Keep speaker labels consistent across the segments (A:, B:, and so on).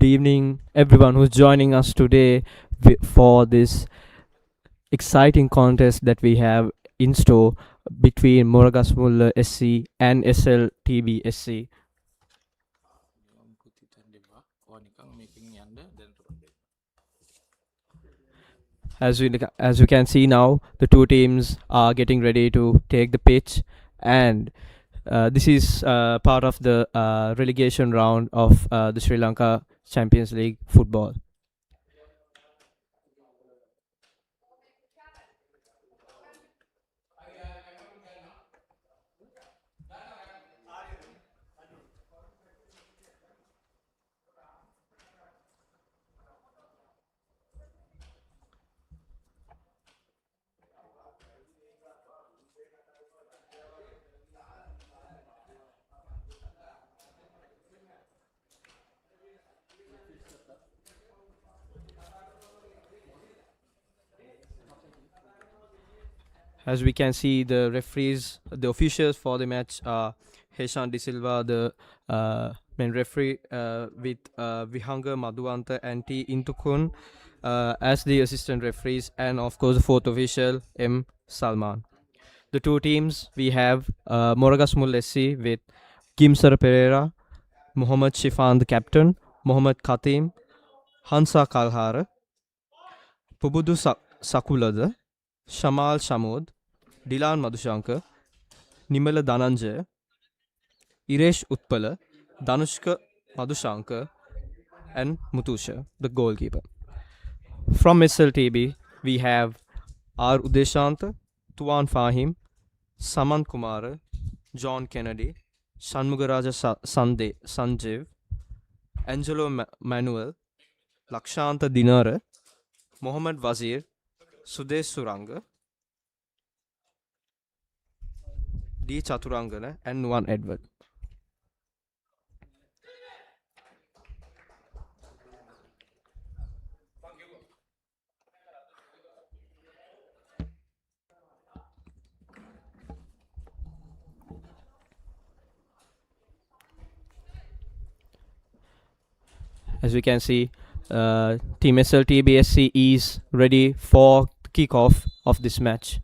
A: Good evening, everyone who's joining us today for this exciting contest that we have in store between Moragasmulla SC and SLTB SC. As you can see now, the two teams are getting ready to take the pitch, and this is part of the relegation round of the Sri Lanka Champions League football. As we can see, the referees, the officials for the match are Heshan De Silva, the main referee, with Vihanga Madhuanta and T. Intukun as the assistant referees, and of course the fourth official, M. Salman. The two teams, we have Moragasmulla SC with Gimsara Pereira, Muhammad Shifan, the captain, Muhammad Khatim, Hansa Kalhara, Pubudu Sakulada, Shamal Shamod, Dilan Madhushankar, Nimala Dhananjaya, Iresh Utpala, Danushka Madhushankar, and Mutusha, the goalkeeper. From SLTB, we have R. Udeshanta, Tuan Fahim, Saman Kumar, John Kennedy, Shanmugaraja Sanjeev, Angelo Manuel, Lakshanta Dinara, Mohammad Wazir, Sudesh Suranga, D. Chaturangana, and Nuwan Edward. As we can see, Team SLTBSC is ready for the kickoff of this match.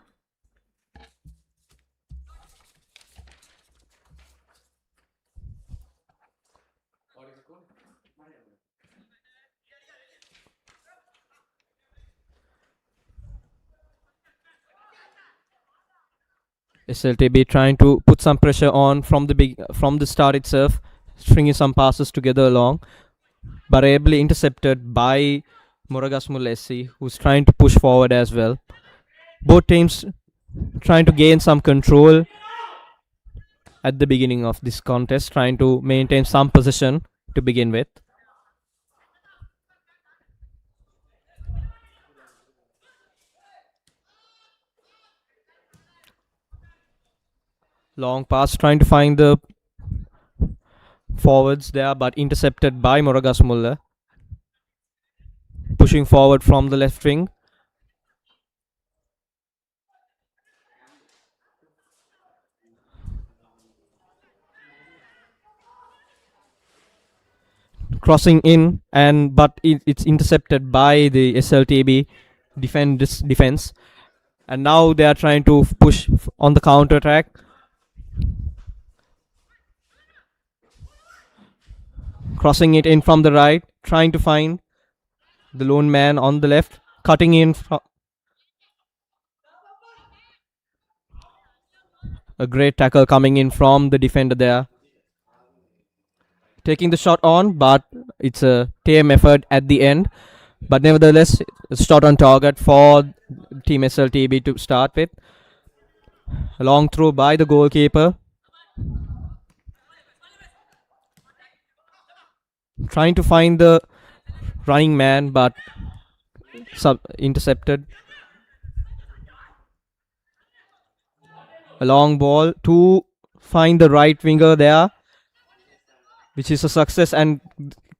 A: SLTB trying to put some pressure on from the start itself, stringing some passes together along, but ably intercepted by Moragasmulla SC, who's trying to push forward as well. Both teams trying to gain some control at the beginning of this contest, trying to maintain some possession to begin with. Long pass, trying to find the forwards there, but intercepted by Moragasmulla. Pushing forward from the left wing. Crossing in, but it's intercepted by the SLTB defense. And now they are trying to push on the counter attack. Crossing it in from the right, trying to find the lone man on the left, cutting in a great tackle coming in from the defender there. Taking the shot on, but it's a tame effort at the end. But nevertheless, a shot on target for Team SLTB to start with. A long throw by the goalkeeper. Trying to find the running man, but intercepted. A long ball to find the right winger there, which is a success, and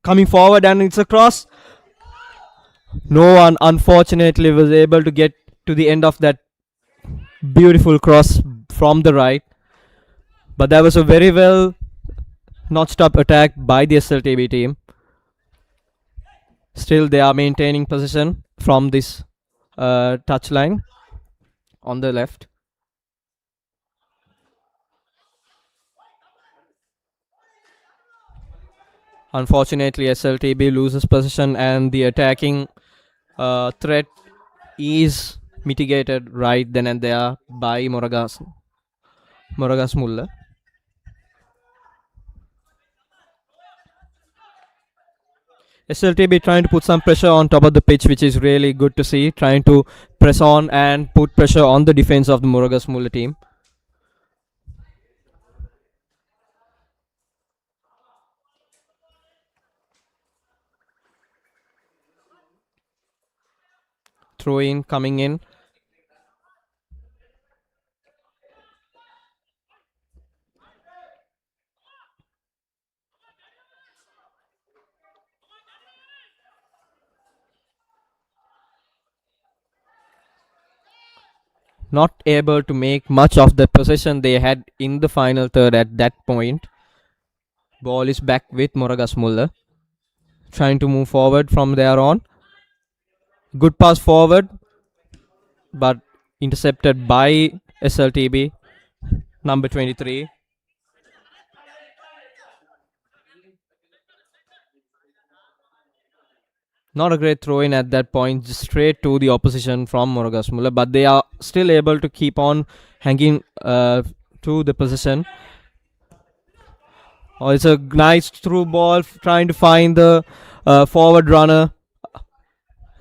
A: coming forward, and it's a cross. No one, unfortunately, was able to get to the end of that beautiful cross from the right. But that was a very well notched up attack by the SLTB team. Still, they are maintaining position from this touch line on the left. Unfortunately, SLTB loses position, and the attacking threat is mitigated right then and there by Moragasmulla. SLTB trying to put some pressure on top of the pitch, which is really good to see. Trying to press on and put pressure on the defense of the Moragasmulla team. Throw in coming in. Not able to make much of the possession they had in the final third at that point. Ball is back with Moragasmulla. Trying to move forward from there on. Good pass forward, but intercepted by SLTB, number 23. Not a great throw in at that point, just straight to the opposition from Moragasmulla, but they are still able to keep on hanging to the position. Oh, it's a nice through ball, trying to find the forward runner.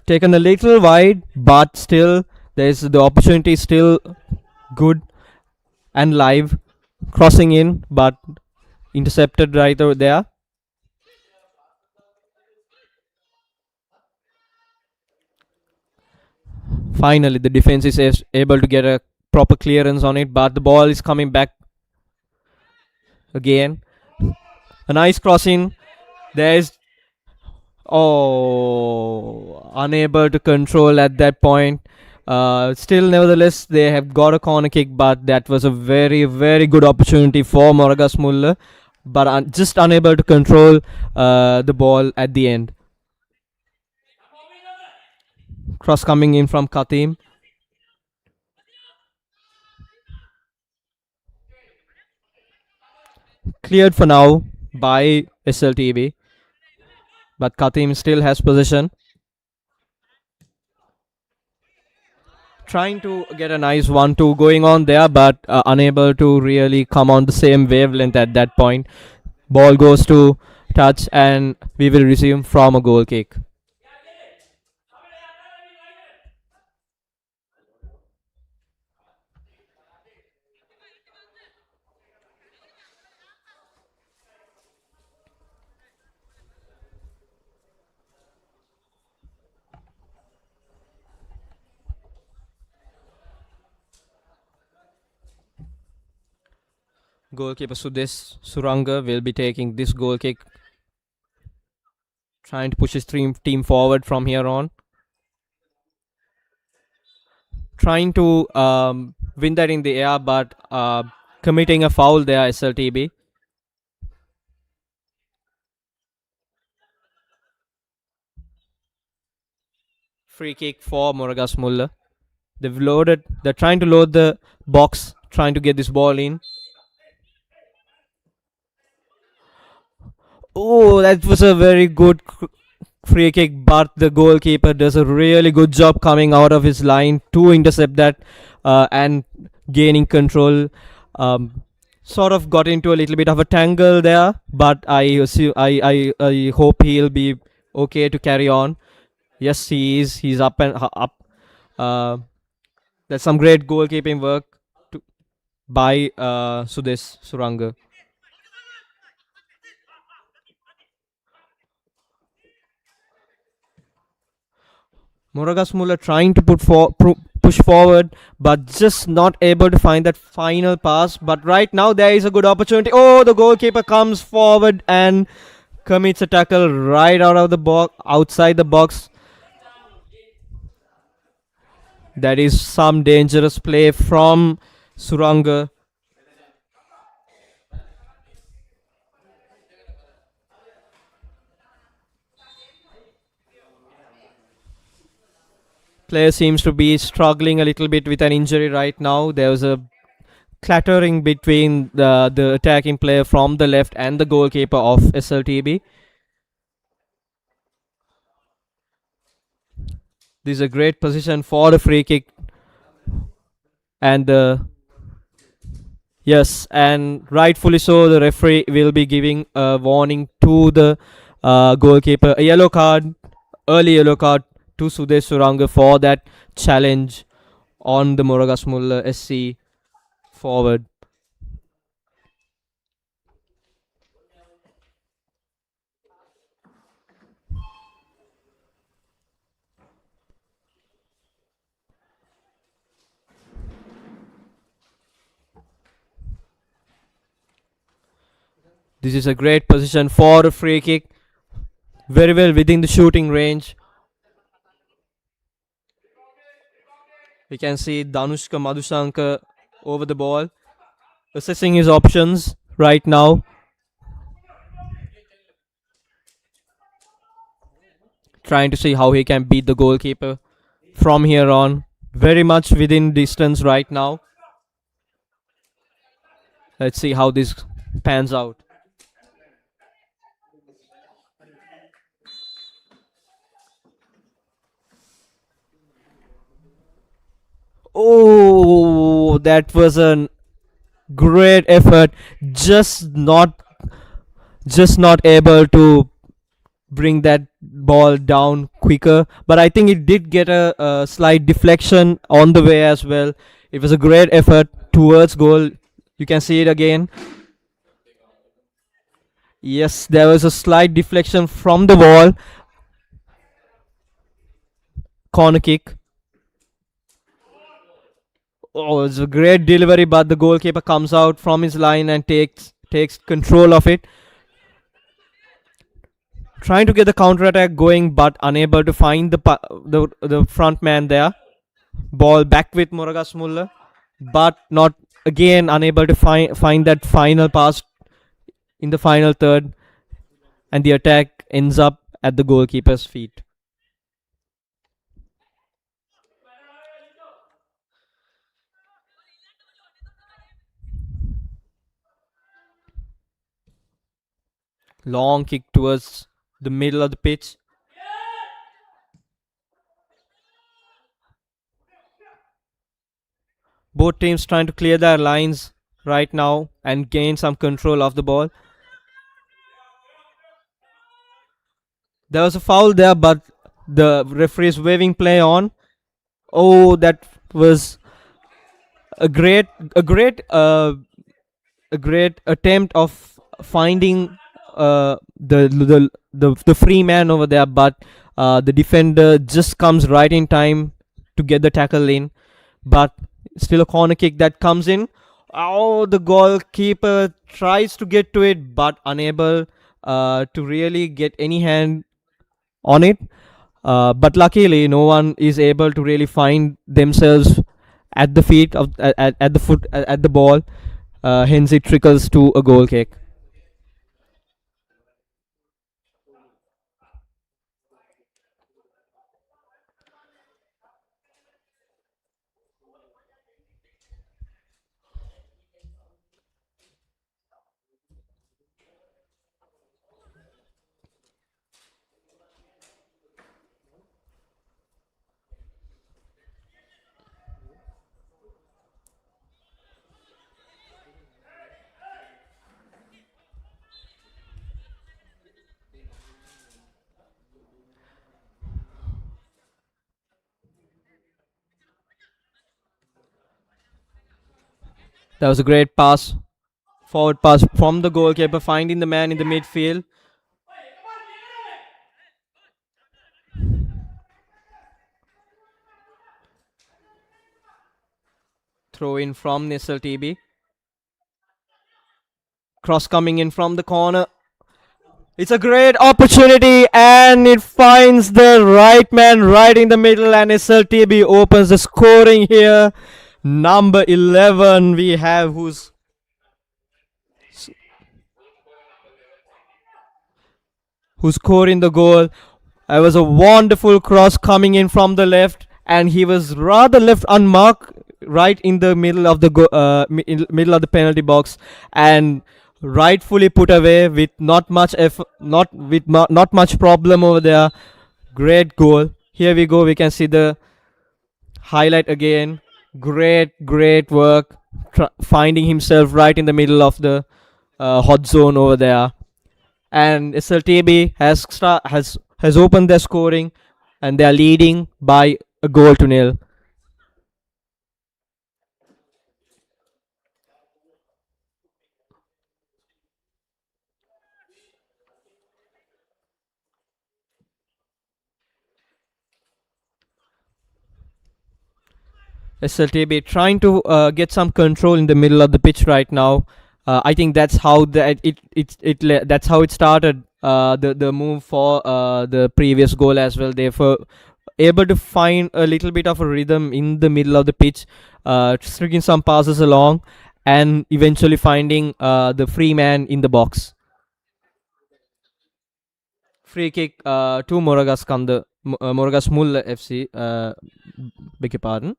A: Taken a little wide, but still, there's the opportunity still good and live. Crossing in, but intercepted right over there. Finally, the defense is able to get a proper clearance on it, but the ball is coming back again. A nice crossing. There's unable to control at that point. Still, nevertheless, they have got a corner kick, but that was a very, very good opportunity for Moragasmulla, but just unable to control the ball at the end. Cross coming in from Katim. Cleared for now by SLTB, but Katim still has possession. Trying to get a nice 1-2 going on there, but unable to really come on the same wavelength at that point. Ball goes to touch, and we will resume from a goal kick. Goalkeeper Sudesh Suranga will be taking this goal kick, trying to push his team forward from here on. Trying to win that in the air, but committing a foul there, SLTB. Free kick for Moragasmulla. They're trying to load the box, trying to get this ball in. Oh, that was a very good free kick, but the goalkeeper does a really good job coming out of his line to intercept that and gaining control. Sort of got into a little bit of a tangle there, but I hope he'll be okay to carry on. Yes, he is. He's up and up. There's some great goalkeeping work by Sudesh Suranga. Moragasmulla trying to push forward, but just not able to find that final pass. But right now there is a good opportunity. Oh, the goalkeeper comes forward and commits a tackle right out of the box, outside the box. That is some dangerous play from Suranga. Player seems to be struggling a little bit with an injury right now. There was a clattering between the attacking player from the left and the goalkeeper of SLTB. This is a great position for the free kick, and yes, and rightfully so, the referee will be giving a warning to the goalkeeper. A yellow card, early yellow card to Sudesh Suranga for that challenge on the Moragasmulla SC forward. This is a great position for a free kick, very well within the shooting range. We can see Danushka Madhusankar over the ball, assessing his options right now, trying to see how he can beat the goalkeeper from here on. Very much within distance right now. Let's see how this pans out. Oh, that was a great effort. Just not, just not able to bring that ball down quicker. But I think it did get a slight deflection on the way as well. It was a great effort towards goal. You can see it again. Yes, there was a slight deflection from the ball. Corner kick. Oh, it's a great delivery, but the goalkeeper comes out from his line and takes control of it. Trying to get the counter attack going, but unable to find the front man there. Ball back with Moragasmulla, but not again unable to find that final pass in the final third, and the attack ends up at the goalkeeper's feet. Long kick towards the middle of the pitch. Both teams trying to clear their lines right now and gain some control of the ball. There was a foul there, but the referee is waving play on. Oh, that was a great, a great, a great attempt of finding the free man over there, but the defender just comes right in time to get the tackle in. But still a corner kick that comes in. Oh, the goalkeeper tries to get to it, but unable to really get any hand on it. But luckily, no one is able to really find themselves at the feet of at the foot at the ball. Hence, it trickles to a goal kick. That was a great pass, forward pass from the goalkeeper, finding the man in the midfield. Throw in from SLTB. Cross coming in from the corner. It's a great opportunity, and it finds the right man right in the middle, and SLTB opens the scoring here. Number 11 we have who's scoring the goal. It was a wonderful cross coming in from the left, and he was rather left unmarked right in the middle of the middle of the penalty box, and rightfully put away with not much not much problem over there. Great goal. Here we go. We can see the highlight again. Great work. Finding himself right in the middle of the hot zone over there. And SLTB has opened their scoring, and they are leading by a goal to nil. SLTB trying to get some control in the middle of the pitch right now. I think that's how that's how it started. The move for the previous goal as well. They were able to find a little bit of a rhythm in the middle of the pitch, striking some passes along, and eventually finding the free man in the box. Free kick to Moragasmulla FC. Beg your pardon.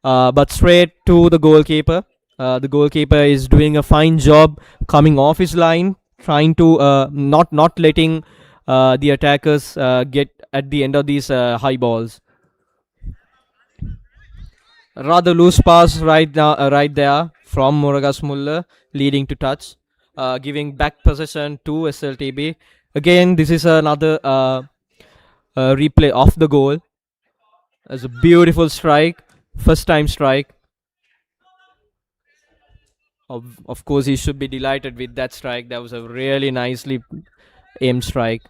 A: But straight to the goalkeeper. The goalkeeper is doing a fine job coming off his line, trying to not letting the attackers get at the end of these high balls. Rather loose pass right now, right there from Moragasmulla, leading to touch, giving back possession to SLTB. Again, this is another replay of the goal. As a beautiful strike, first time strike. Of course, he should be delighted with that strike. That was a really nicely aimed strike.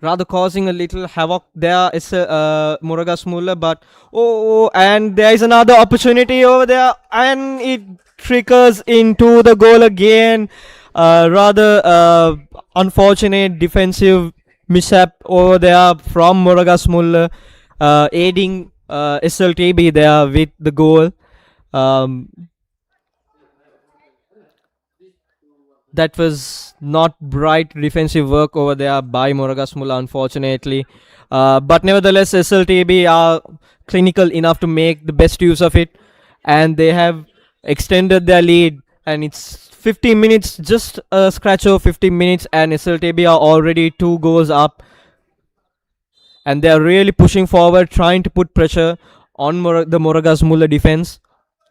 A: Rather causing a little havoc there is Moragasmulla, but and there is another opportunity over there, and it triggers into the goal again. Rather unfortunate defensive mishap over there from Moragasmulla, aiding SLTB there with the goal. Um, that was not bright defensive work over there by Moragasmulla, unfortunately. But nevertheless, SLTB are clinical enough to make the best use of it, and they have extended their lead. And it's 15 minutes, just a scratch of 15 minutes, and SLTB are already 2 goals up. And they are really pushing forward, trying to put pressure on the Moragasmulla defense,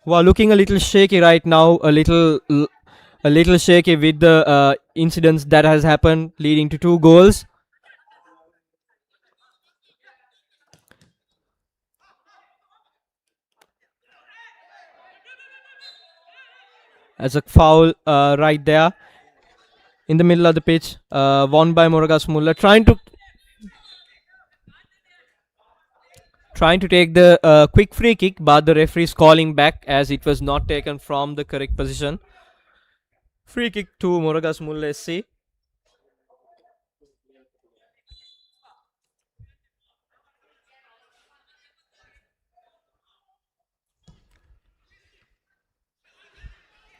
A: who are looking a little shaky right now, a little shaky with the incidents that has happened, leading to 2 goals. As a foul right there in the middle of the pitch, won by Moragasmulla, trying to take the quick free kick, but the referee is calling back as it was not taken from the correct position. Free kick to Moragasmulla SC.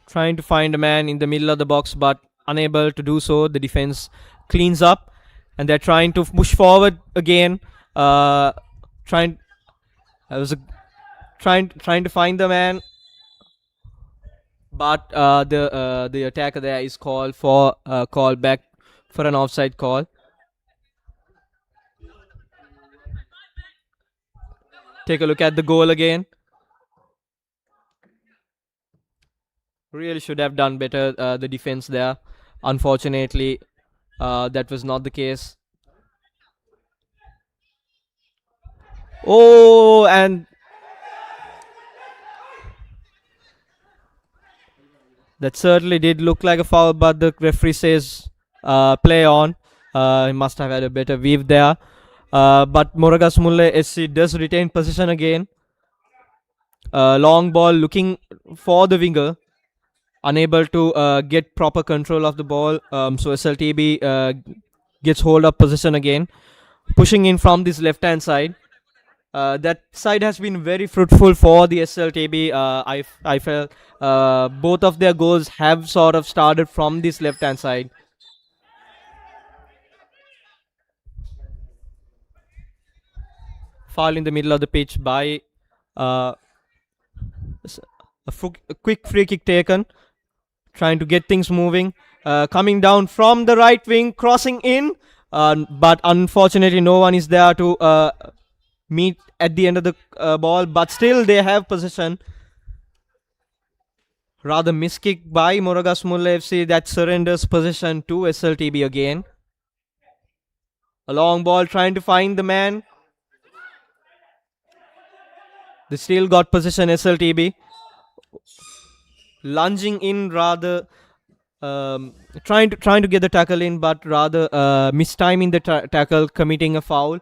A: Trying to find a man in the middle of the box, but unable to do so. The defense cleans up, and they're trying to push forward again. Trying, I was trying to find the man, but the attacker there is called for call back for an offside call. Take a look at the goal again. Really should have done better, the defense there. Unfortunately, that was not the case. Oh, and that certainly did look like a foul, but the referee says play on. He must have had a better weave there. But Moragasmulla SC does retain possession again. Long ball looking for the winger, unable to get proper control of the ball. So SLTB gets hold of possession again, pushing in from this left hand side. That side has been very fruitful for the SLTB. I felt both of their goals have sort of started from this left hand side. Foul in the middle of the pitch by uh, a quick free kick taken, trying to get things moving. Coming down from the right wing, crossing in, but unfortunately, no one is there to meet at the end of the ball. But still, they have possession. Rather miskick by Moragasmulla FC that surrenders possession to SLTB again. A long ball trying to find the man. They still got possession, SLTB. Lunging in rather trying to get the tackle in, but rather mistiming the tackle, committing a foul.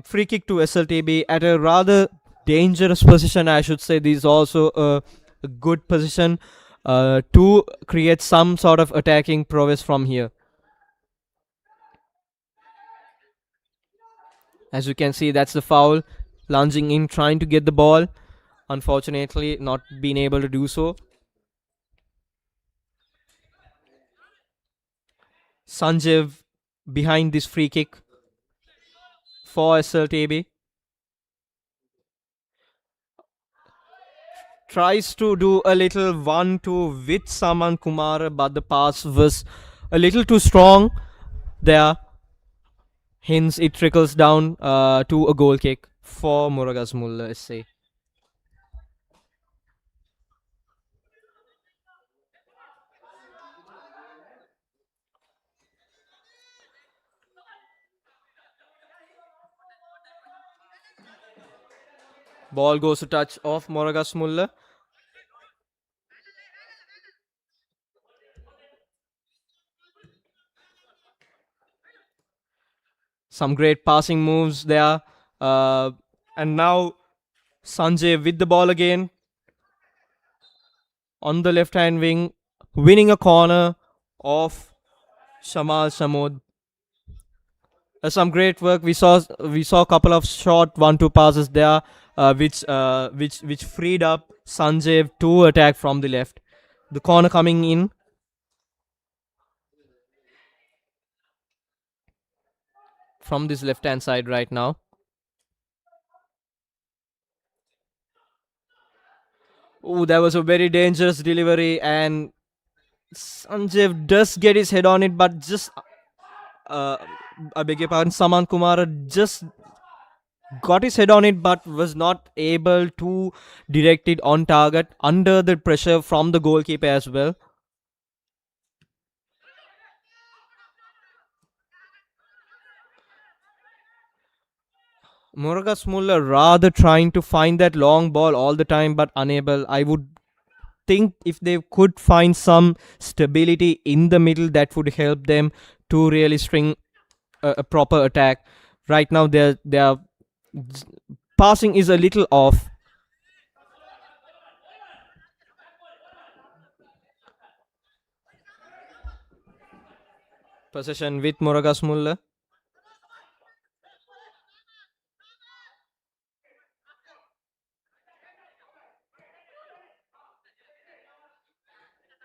A: Free kick to SLTB at a rather dangerous position, I should say. This is also a good position to create some sort of attacking prowess from here. As you can see, that's the foul. Lunging in, trying to get the ball. Unfortunately, not being able to do so. Sanjeev behind this free kick for SLTB. Tries to do a little 1-2 with Saman Kumar, but the pass was a little too strong there. Hence, it trickles down to a goal kick for Moragasmulla SC. Ball goes to touch of Moragasmulla. Some great passing moves there. And now Sanjay with the ball again on the left hand wing, winning a corner of Shamal Shamod. Some great work. We saw a couple of short 1-2 passes there, which freed up Sanjay to attack from the left. The corner coming in from this left hand side right now. Oh, that was a very dangerous delivery, and Sanjay does get his head on it, but just I beg your pardon, Saman Kumar just got his head on it, but was not able to direct it on target under the pressure from the goalkeeper as well. Moragasmulla rather trying to find that long ball all the time, but unable. I would think if they could find some stability in the middle, that would help them to really string a proper attack. Right now, their passing is a little off. Possession with Moragasmulla.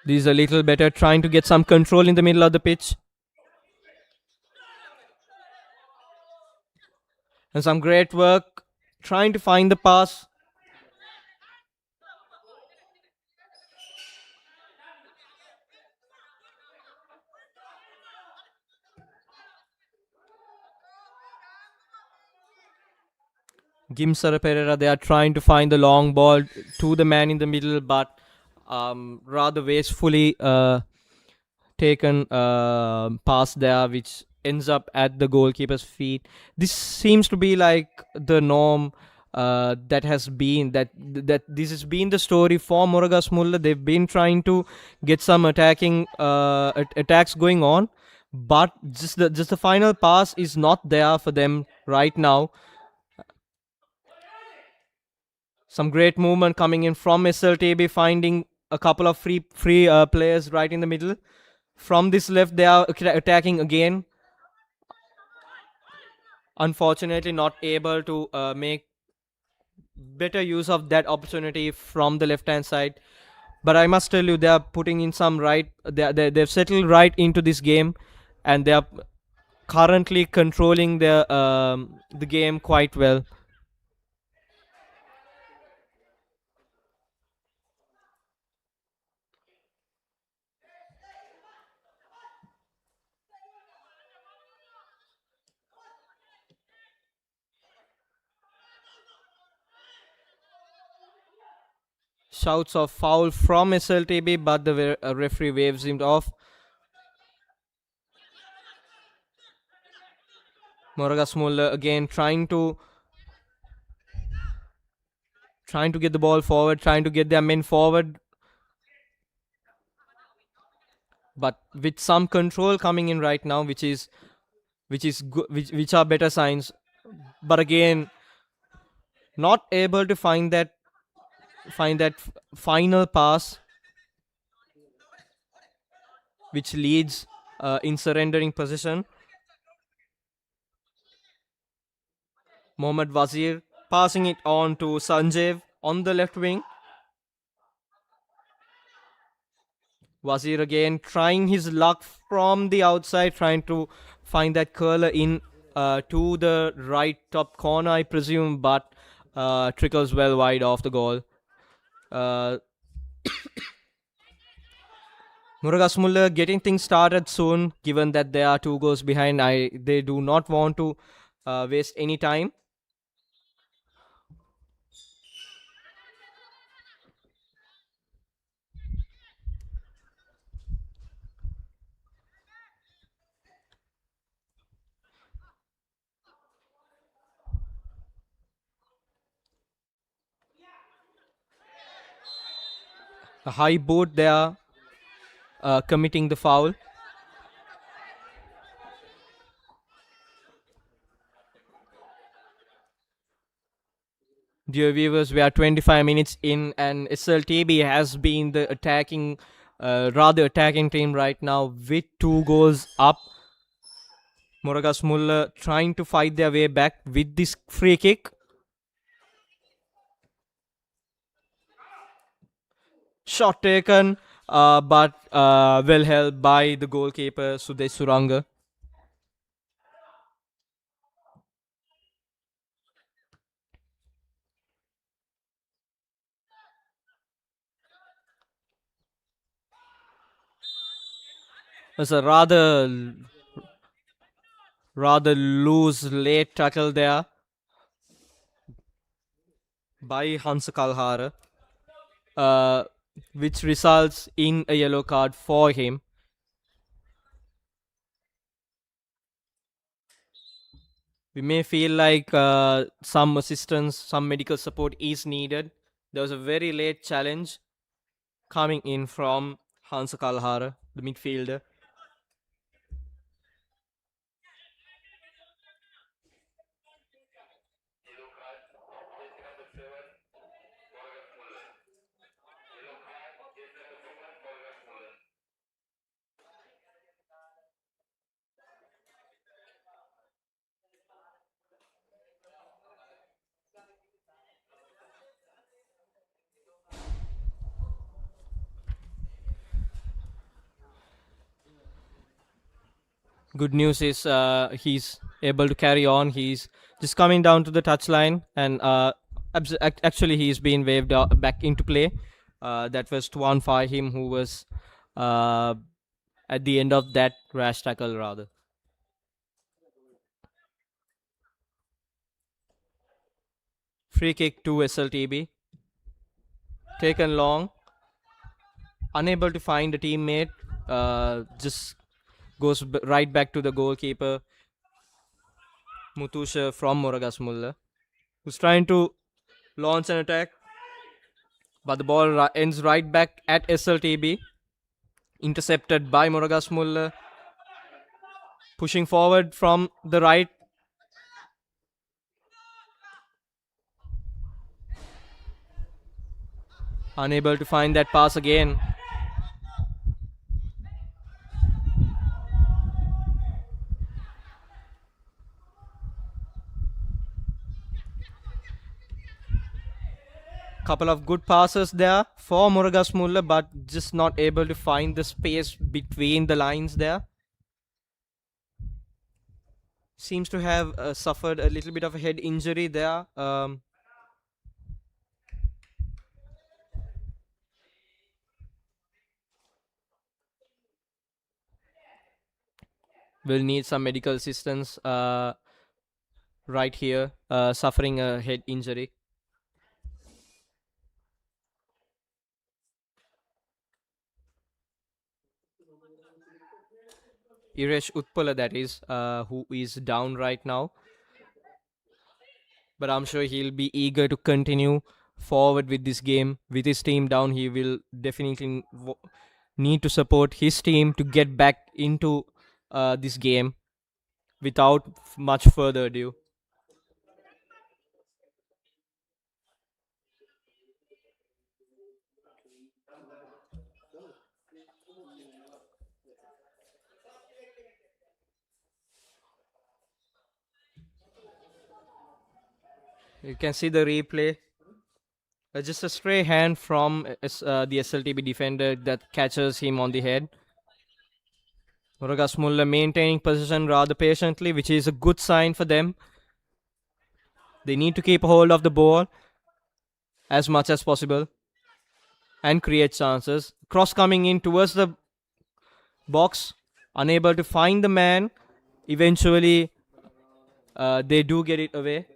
A: This is a little better, trying to get some control in the middle of the pitch. And some great work, trying to find the pass. Gimsara Pereira, they are trying to find the long ball to the man in the middle, but rather wastefully taken pass there, which ends up at the goalkeeper's feet. This seems to be like the norm that has been that this has been the story for Moragasmulla. They've been trying to get some attacking attacks going on, but just the final pass is not there for them right now. Some great movement coming in from SLTB, finding a couple of free players right in the middle. From this left, they are attacking again. unfortunately not able to make better use of that opportunity from the left hand side. But I must tell you, they are putting in some right. They've settled right into this game, and they are currently controlling the game quite well. Shouts of foul from SLTB, but the referee waves him off. Moragasmulla again trying to get the ball forward, trying to get their men forward, but with some control coming in right now, which are better signs. But again, not able to find that final pass which leads in surrendering possession. Mohammad Wazir passing it on to Sanjeev on the left wing. Wazir again trying his luck from the outside, trying to find that curler in to the right top corner, I presume, but trickles well wide off the goal. Uh, Moragasmulla getting things started soon, given that they are 2 goals behind. They do not want to waste any time. A high boot there, committing the foul. Dear viewers, we are 25 minutes in, and SLTB has been the rather attacking team right now with 2 goals up. Moragasmulla trying to fight their way back with this free kick. Shot taken, but well held by the goalkeeper Sudesh Suranga. There's a rather loose late tackle there by Hansa Kalhara, which results in a yellow card for him. We may feel like some assistance, some medical support is needed. There was a very late challenge coming in from Hansa Kalhara, the midfielder. Good news is he's able to carry on. He's just coming down to the touchline, and actually he's been waved back into play. That was Tuan Fahim, who was uh, at the end of that rash tackle, rather. Free kick to SLTB. Taken long. Unable to find a teammate. Just goes right back to the goalkeeper, Mutusha from Moragasmulla, who's trying to launch an attack, but the ball ends right back at SLTB. Intercepted by Moragasmulla. Pushing forward from the right. Unable to find that pass again. Couple of good passes there for Moragasmulla, but just not able to find the space between the lines there. Seems to have suffered a little bit of a head injury there. Will need some medical assistance right here, suffering a head injury. Iresh Utpala, that is, who is down right now. But I'm sure he'll be eager to continue forward with this game. With his team down, he will definitely need to support his team to get back into this game without much further ado. You can see the replay. Just a stray hand from the SLTB defender that catches him on the head. Moragasmulla maintaining position rather patiently, which is a good sign for them. They need to keep a hold of the ball as much as possible and create chances. Cross coming in towards the box, unable to find the man. Eventually, they do get it away.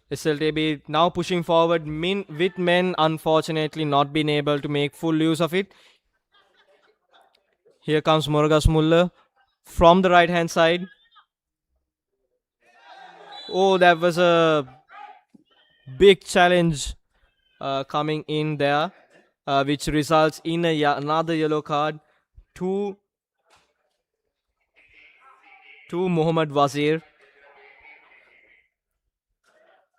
A: SLTB now pushing forward with men, unfortunately not being able to make full use of it. Here comes Moragasmulla from the right hand side. Oh, that was a big challenge coming in there, which results in another yellow card to Mohammad Wazir.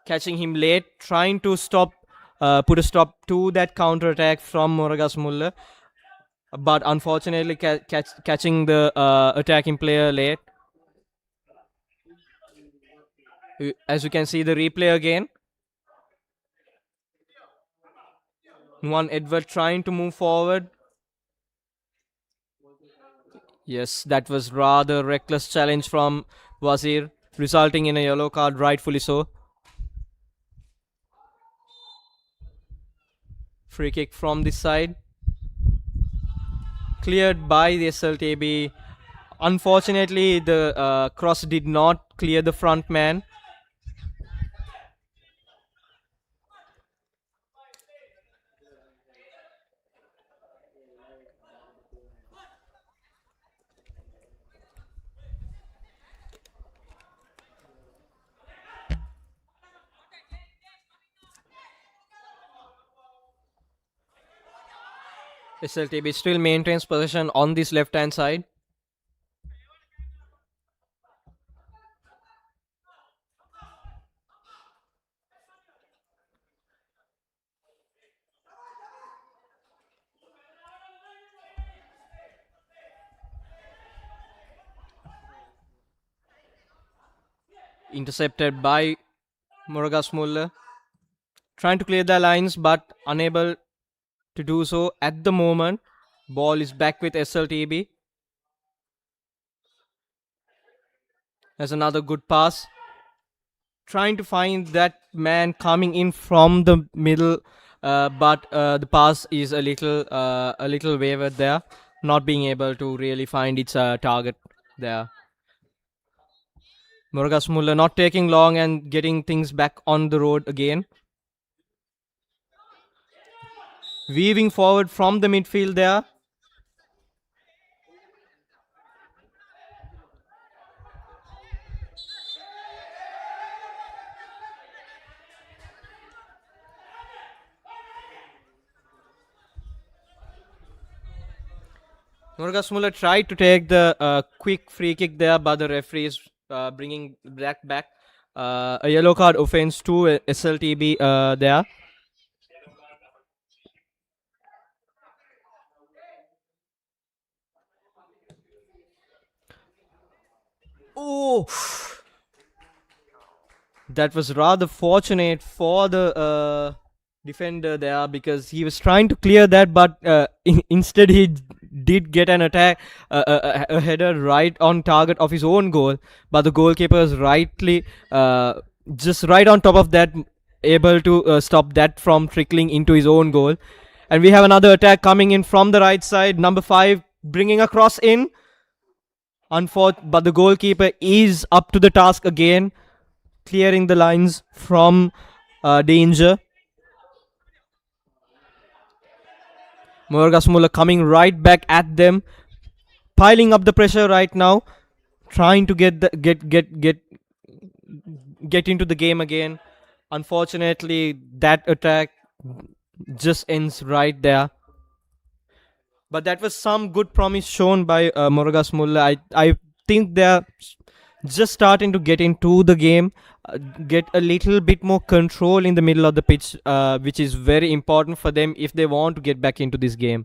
A: Catching him late, trying to put a stop to that counter attack from Moragasmulla, but unfortunately catching the attacking player late. As you can see the replay again. One Edward trying to move forward. Yes, that was rather reckless challenge from Wazir, resulting in a yellow card, rightfully so. Free kick from this side. Cleared by the SLTB. Unfortunately, the cross did not clear the front man. SLTB still maintains possession on this left hand side. Intercepted by Moragasmulla. Trying to clear the lines but unable to do so at the moment. Ball is back with SLTB. There's another good pass. Trying to find that man coming in from the middle, but the pass is a little wavered there, not being able to really find its target there. Moragasmulla not taking long and getting things back on the road again. Weaving forward from the midfield there. Moragasmulla tried to take the quick free kick there, but the referee is bringing that back. A yellow card offense to SLTB there. Oh, that was rather fortunate for the defender there, because he was trying to clear that, but instead he did get an attack, a header right on target of his own goal, but the goalkeeper is rightly just right on top of that, able to stop that from trickling into his own goal. And we have another attack coming in from the right side. Number 5 bringing a cross in. But the goalkeeper is up to the task again, clearing the lines from danger. Moragasmulla coming right back at them, piling up the pressure right now, trying to get into the game again. Unfortunately, that attack just ends right there. But that was some good promise shown by Moragasmulla. I think they're just starting to get into the game, get a little bit more control in the middle of the pitch, which is very important for them if they want to get back into this game.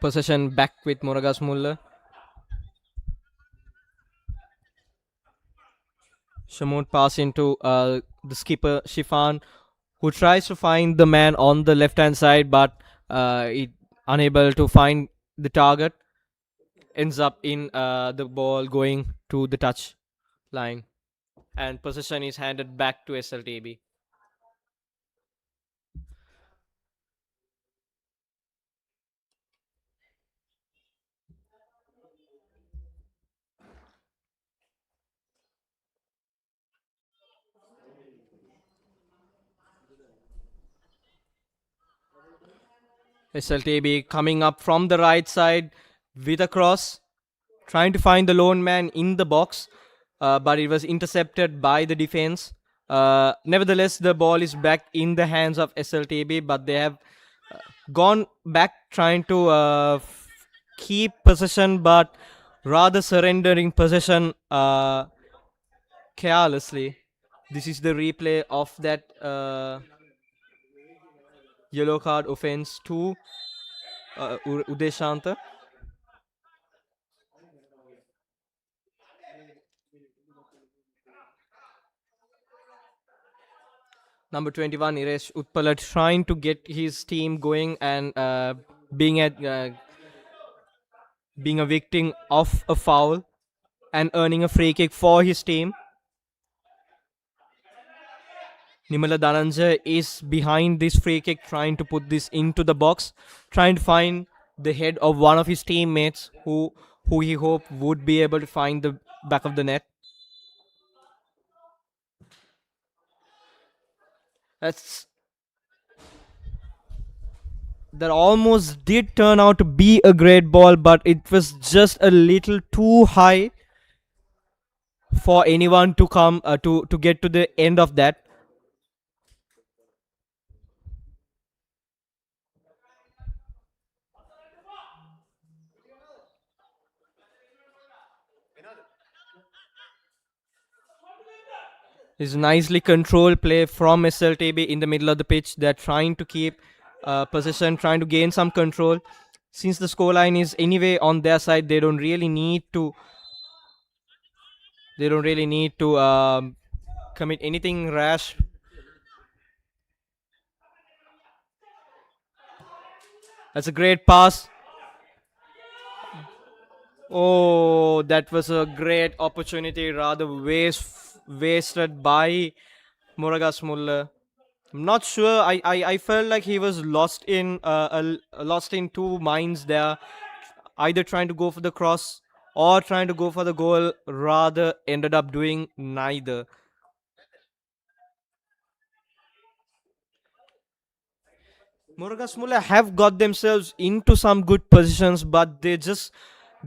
A: Possession back with Moragasmulla. Shamon pass into the skipper Shifan, who tries to find the man on the left hand side, but it unable to find the target. Ends up in the ball going to the touch line, and possession is handed back to SLTB. SLTB coming up from the right side with a cross, trying to find the lone man in the box, but it was intercepted by the defense. Nevertheless, the ball is back in the hands of SLTB, but they have gone back trying to keep possession, but rather surrendering possession carelessly. This is the replay of that yellow card offense to Udeshanta. Number 21, Iresh Utpala, trying to get his team going and being a victim of a foul and earning a free kick for his team. Nimala Dhananjay is behind this free kick, trying to put this into the box, trying to find the head of one of his teammates who he hoped would be able to find the back of the net. That almost did turn out to be a great ball, but it was just a little too high for anyone to come to get to the end of that. It's nicely controlled play from SLTB in the middle of the pitch. They're trying to keep possession, trying to gain some control. Since the scoreline is anyway on their side, they don't really need to. Commit anything rash. That's a great pass. Oh, that was a great opportunity, rather wasted by Moragasmulla. I'm not sure. I felt like he was lost in lost in two minds there, either trying to go for the cross or trying to go for the goal. Rather, ended up doing neither. Moragasmulla have got themselves into some good positions, but they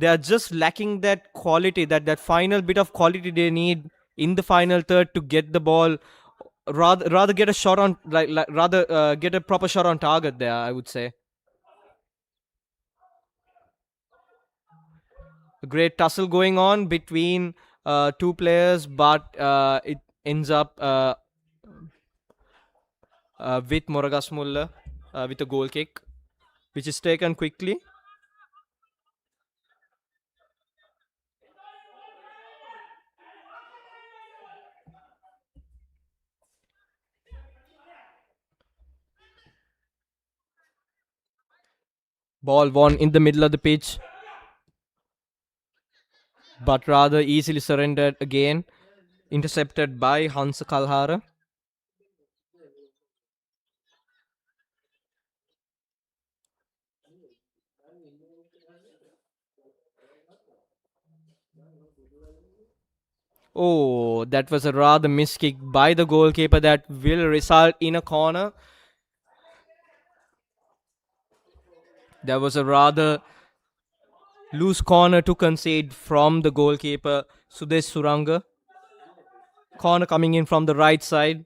A: are just lacking that quality, that final bit of quality they need in the final third to get the ball. Rather get a shot on rather get a proper shot on target there, I would say. A great tussle going on between two players, but it ends up with Moragasmulla with a goal kick, which is taken quickly. Ball won in the middle of the pitch, but rather easily surrendered again. Intercepted by Hansa Kalhara. Oh, that was a rather missed kick by the goalkeeper that will result in a corner. There was a rather loose corner to concede from the goalkeeper Sudesh Suranga. Corner coming in from the right side.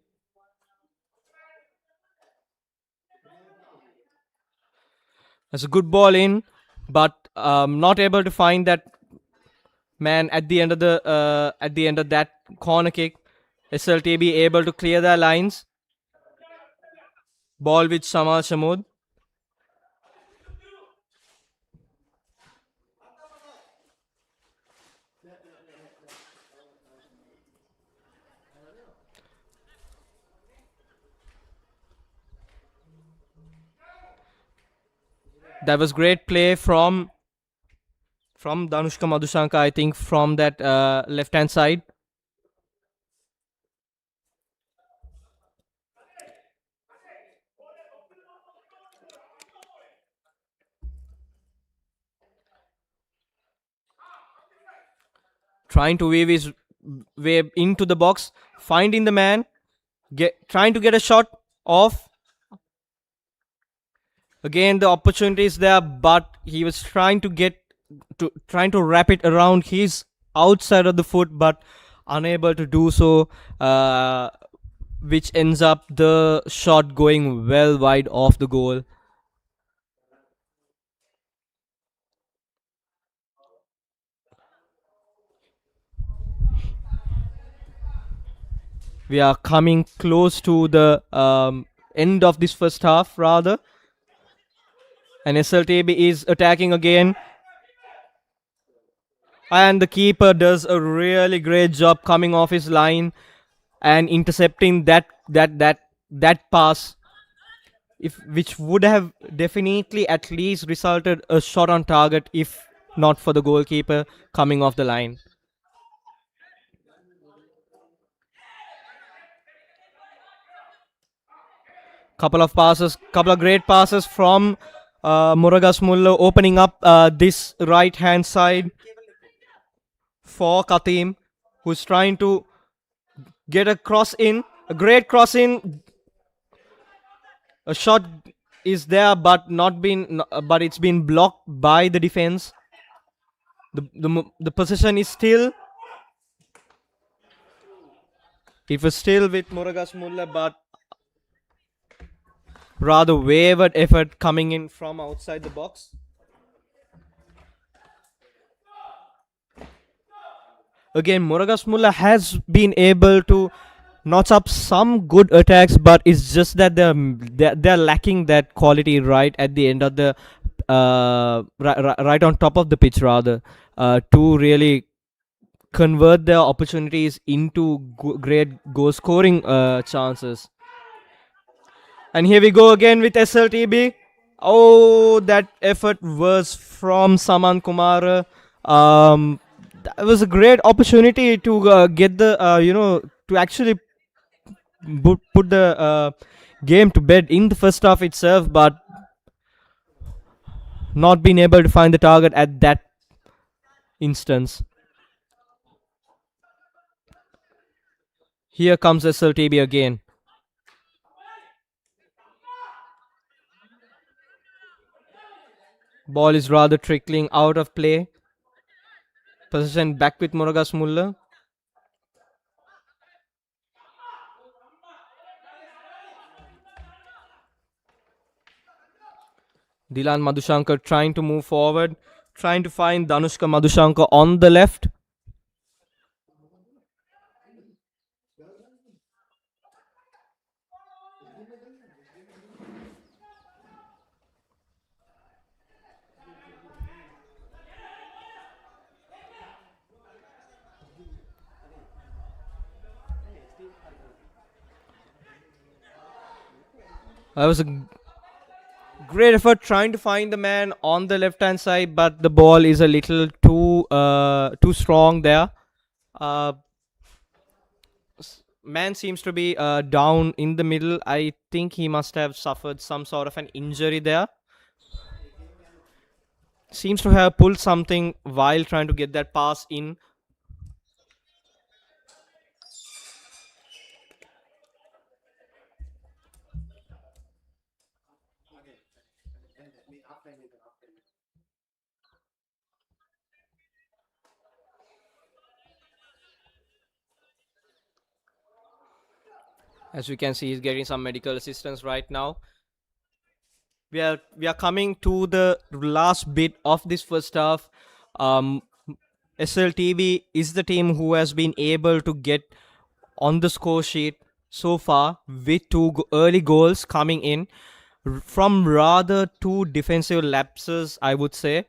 A: That's a good ball in, but not able to find that man at the end of the at the end of that corner kick. SLTB able to clear their lines. Ball with Samar Shamud. That was great play from Danushka Madhushanka, I think, from that left hand side. Trying to weave his way into the box, finding the man, trying to get a shot off. Again, the opportunity is there, but he was trying to wrap it around his outside of the foot, but unable to do so, which ends up the shot going well wide off the goal. We are coming close to the end of this first half, rather. And SLTB is attacking again. And the keeper does a really great job coming off his line and intercepting that pass, which would have definitely at least resulted a shot on target if not for the goalkeeper coming off the line. Couple of great passes from Moragasmulla, opening up this right hand side for Katim, who's trying to get a cross in, a great cross in. A shot is there, but it's been blocked by the defense. The position is still. It was still with Moragasmulla, but rather wavered effort coming in from outside the box. Again, Moragasmulla has been able to notch up some good attacks, but it's just that they're lacking that quality right at the end of the right on top of the pitch, rather, to really convert their opportunities into great goal scoring chances. And here we go again with SLTB. Oh, that effort was from Saman Kumar. That was a great opportunity to get the to actually put the game to bed in the first half itself, but not being able to find the target at that instance. Here comes SLTB again. Ball is rather trickling out of play. Possession back with Moragasmulla. Dilan Madhushankar trying to move forward, trying to find Danushka Madhushankar on the left. It was a great effort trying to find the man on the left hand side, but the ball is a little too strong there. Uh, Man seems to be down in the middle. I think he must have suffered some sort of an injury there. Seems to have pulled something while trying to get that pass in. As we can see, he's getting some medical assistance right now. We are coming to the last bit of this first half. Um, SLTB is the team who has been able to get on the score sheet so far with two early goals coming in from rather two defensive lapses, I would say.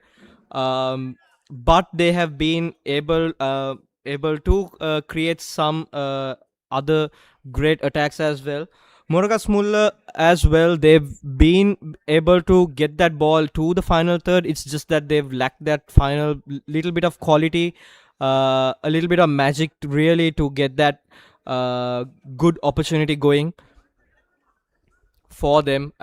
A: But they have been able to create some other great attacks as well. Moragasmulla as well. They've been able to get that ball to the final third. It's just that they've lacked that final little bit of quality, a little bit of magic really to get that good opportunity going for them.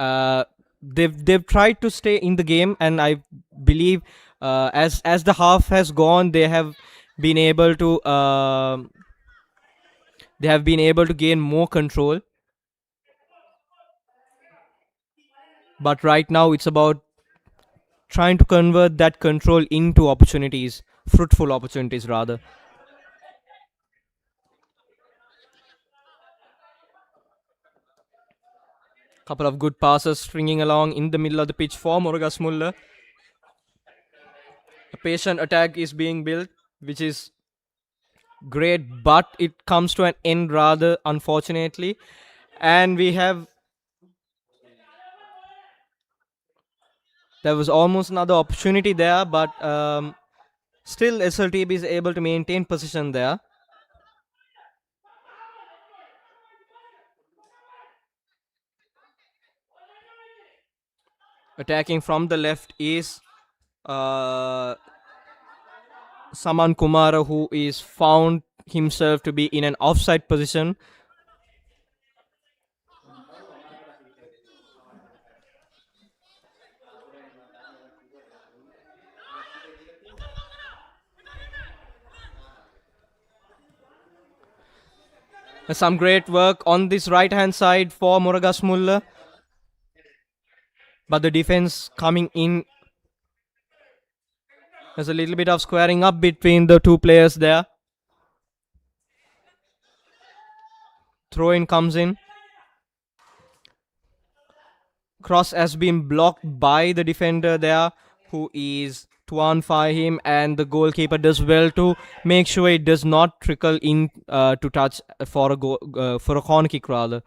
A: They've tried to stay in the game, and I believe as the half has gone, been able to they have been able to gain more control. But right now, it's about trying to convert that control into opportunities, fruitful opportunities rather. Couple of good passes stringing along in the middle of the pitch for Moragasmulla. A patient attack is being built, which is great, but it comes to an end rather unfortunately. And there was almost another opportunity there, but still SLTB is able to maintain position there. Attacking from the left is Saman Kumara, who is found himself to be in an offside position. Some great work on this right hand side for Moragasmulla, but the defense coming in. There's a little bit of squaring up between the two players there. Throw in comes in. Cross has been blocked by the defender there, who is Tuan him, and the goalkeeper does well to make sure it does not trickle in to touch for a corner kick rather.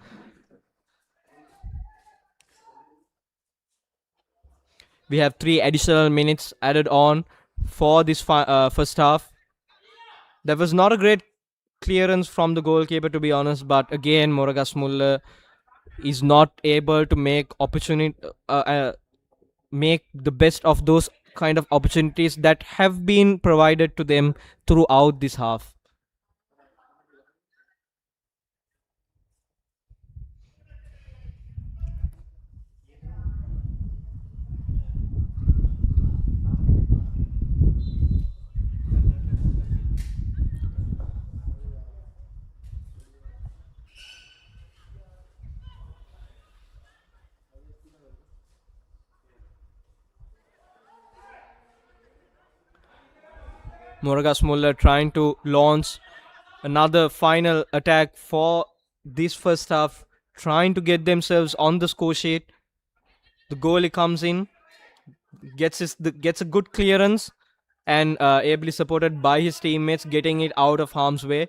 A: We have 3 additional minutes added on for this first half. There was not a great clearance from the goalkeeper, to be honest, but again Moragasmulla is not able to make the best of those kind of opportunities that have been provided to them throughout this half. Moragasmulla trying to launch another final attack for this first half, trying to get themselves on the score sheet. The goalie comes in, gets a good clearance, and ably supported by his teammates, getting it out of harm's way.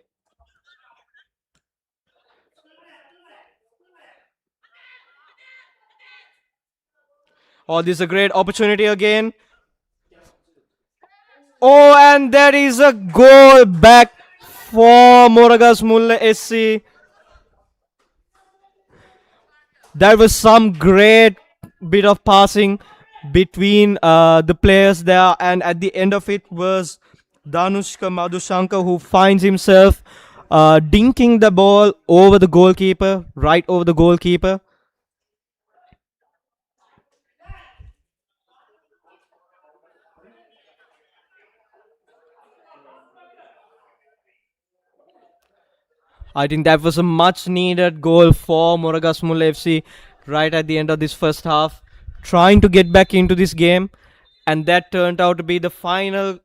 A: Oh, this is a great opportunity again. Oh, and there is a goal back for Moragasmulla SC. There was some great bit of passing between the players there, and at the end of it was Danushka Madhushankar who finds himself dinking the ball over the goalkeeper, right over the goalkeeper. I think that was a much needed goal for Moragasmulla FC right at the end of this first half, trying to get back into this game, and that turned out to be the final,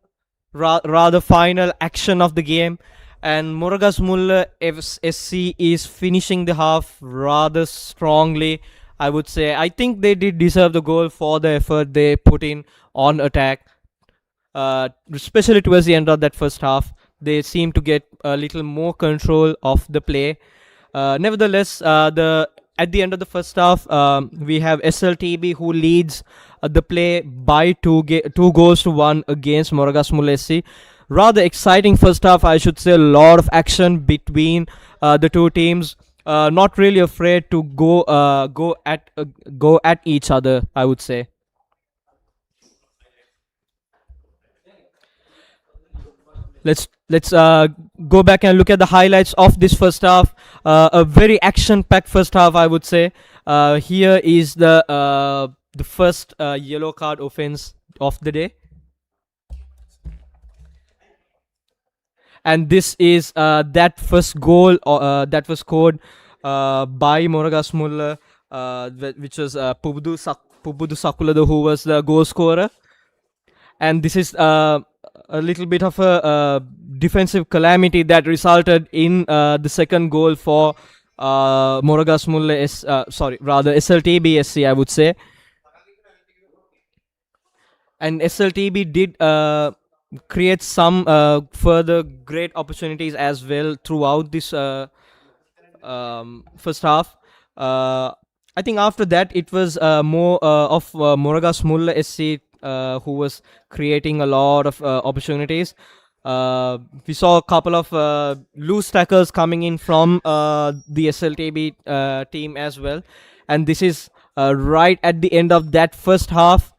A: rather final action of the game. And Moragasmulla SC is finishing the half rather strongly, I would say. I think they did deserve the goal for the effort they put in on attack, especially towards the end of that first half. They seem to get a little more control of the play. Nevertheless, the at the end of the first half, we have SLTB who leads the play by 2 goals to 1 against Moragasmulla SC. Rather exciting first half, I should say. A lot of action between the two teams. Not really afraid to go at each other, I would say. Let's go back and look at the highlights of this first half. A very action-packed first half, I would say. Here is the first yellow card offense of the day, and this is that first goal that was scored by Moragasmulla, which was Pubudu Sakulada, who was the goal scorer. And this is a little bit of a defensive calamity that resulted in the second goal for SLTB SC, I would say. And SLTB did create some further great opportunities as well throughout this first half. I think after that it was more of Moragasmulla SC who was creating a lot of opportunities. We saw a couple of loose tackles coming in from the SLTB team as well. And this is right at the end of that first half,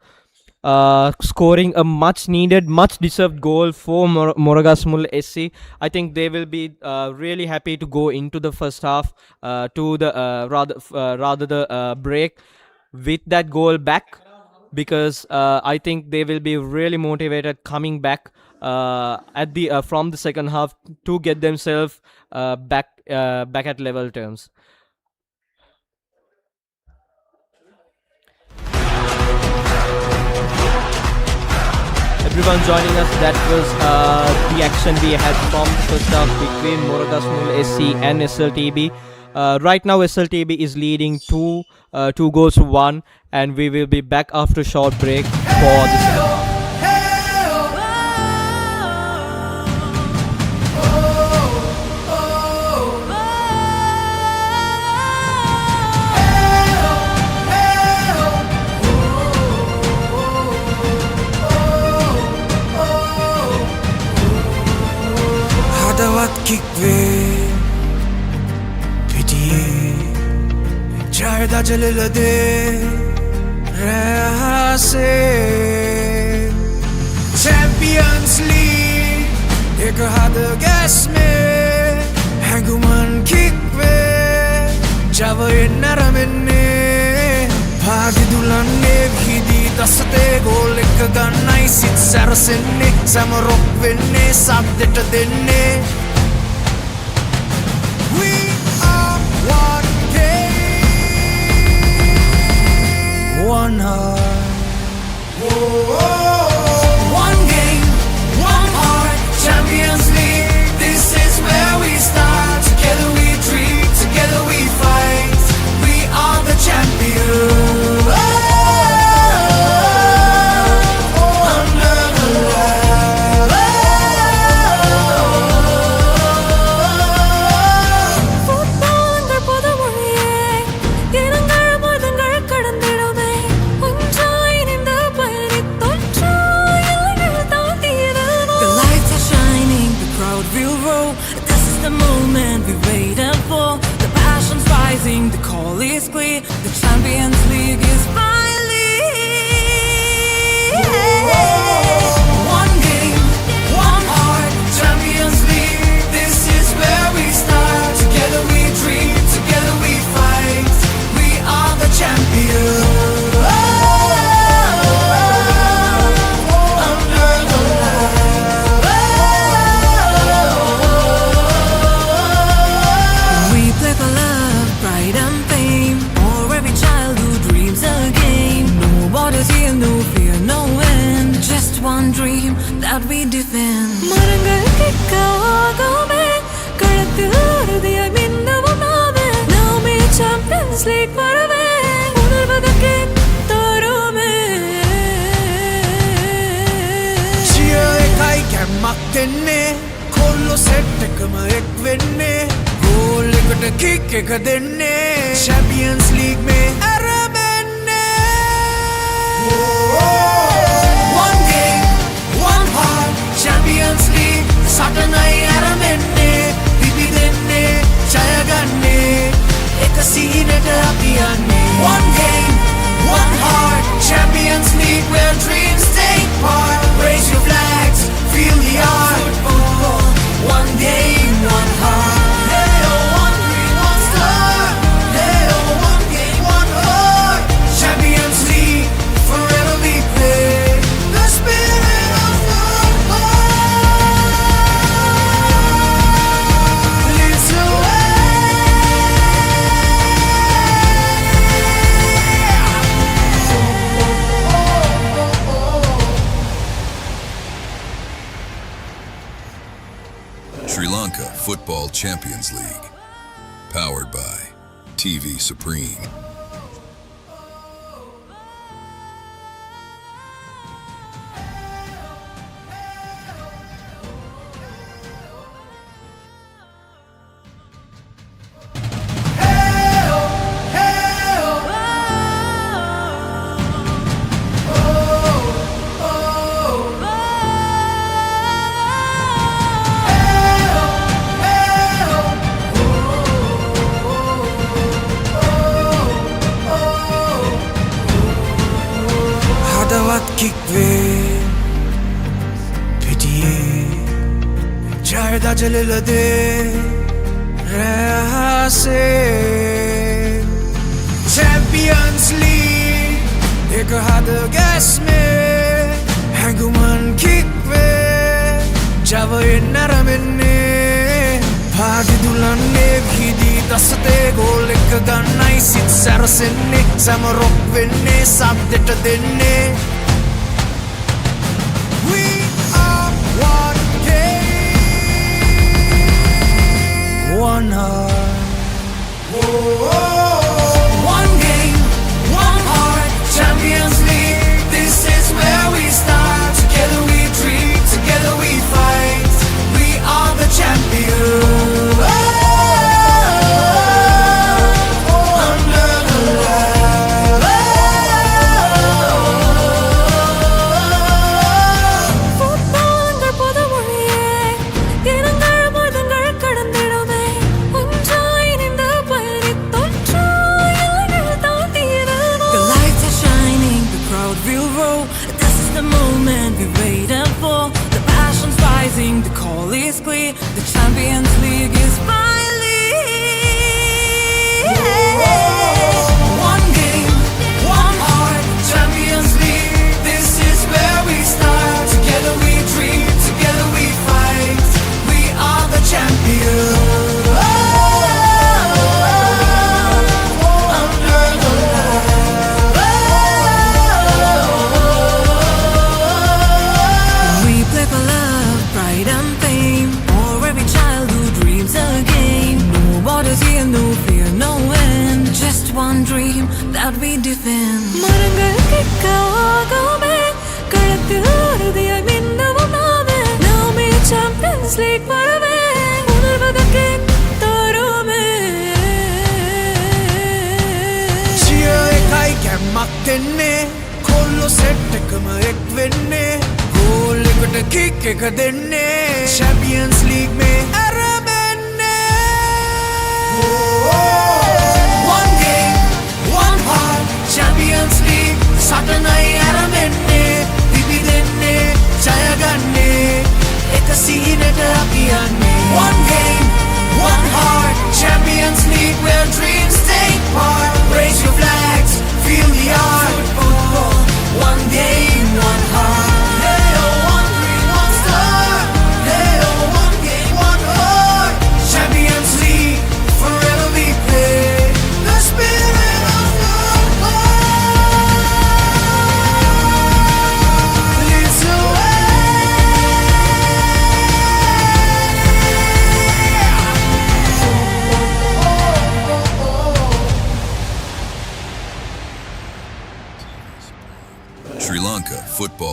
A: scoring a much needed, much deserved goal for Moragasmulla SC. I think they will be really happy to go into the first half to the rather the break with that goal back, because I think they will be really motivated coming back at the from the second half to get themselves back at level terms. Everyone joining us, that was the action we had from the first half between Moragasmulla SC and SLTB. Right now SLTB is leading 2 goals to 1, and we will be back after a short break for the second half.
B: හදවත් කික්වේ පිටියේ ජයදජලලදේ රැහසේ Champions League එක හද ගැස්මේ හැඟුමන් කික්වේ ජවයෙන් නැරමෙන්නේ පාගි දුලන්නේ විහිදී දසතේ goal එක ගන්නයි සිත් සැරසෙන්නේ සැමරොක් වෙන්නේ සද්දෙට දෙන්නේ We are one game One heart One game, one heart Champions League This is where we start Together we dream, together we fight We are the champions
C: Football under பொதுமொழியே இரங்கள் மதங்கள் கடந்திடுமே ஒன்றாய்
B: call is clear. The Champions League is finally one game, one heart, Champions League. This is where we start. Together we dream, together we fight. We are the champions. One dream that we defend. മരങ്ങൾ കിക്കാകുമേ കളത്തിൽ ഉറുതിയായി മിന്നവും നാമേ നാം ഈ champions league വരവേ ഉണർവതൊക്കെ തരുമേ
C: Cheer කැම්මක් දෙන්නේ කොල්ලො set එකම එක් වෙන්නේ goal එකට කික් එක දෙන්නේ Champions League මේ ඇරඹෙන්නේ
B: Champions League සටනයි ඇරඹෙන්නේ පිබිදෙන්නේ ජය ගන්නේ එක සීනට අපි යන්නේ One game, one heart, Champions League where dreams take part. Raise your flags, feel the art. Football, one game, one heart. Hey oh, one dream, one star. Hey oh, one game, one heart. Champions League, forever we play. The spirit of
D: Sri Lanka Football Champions League. Powered by TV Supreme.
C: කික්වේ පිටියේ ජයදා ජලලදේ රැහසේ Champions League එක හද ගැස්මේ හැඟුමන් කික්වේ ජවයෙන් නැරමෙන්නේ පාඩි දුලන්නේ විහිදී දසතේ goal එක ගන්නයි සිත් සැරසෙන්නේ සැමරොක් වෙන්නේ සබ්දෙට දෙන්නේ We are one game, one heart.
B: One game, one heart, Champions League. This is where we start. Together we dream, together we fight. We are the champions. The call is clear. The Champions League is finally one game, one heart, Champions League. This is where we start. Together we dream, together we fight. We are the champions. One dream that we defend. മരങ്ങൾ കിക്കാകുമേ കളത്തിൽ ഉറുതിയായി മിന്നവും നാമേ നാം ഈ champions league വരവേ ഉണർവതൊക്കെ തരുമേ
C: Cheer කැම්මක් දෙන්නේ කොල්ලො set එකම එක් වෙන්නේ goal එකට කික් එක දෙන්නේ Champions League මේ ඇරඹෙන්නේ
B: One game,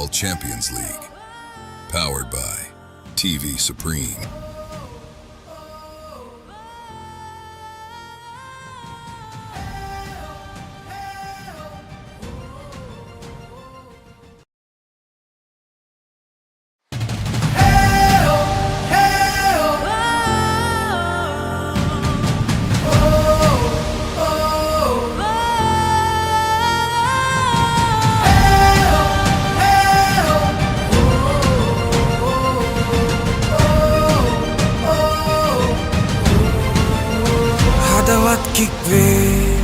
D: Football Champions League. Powered by TV Supreme.
C: හදවත් කික්වේ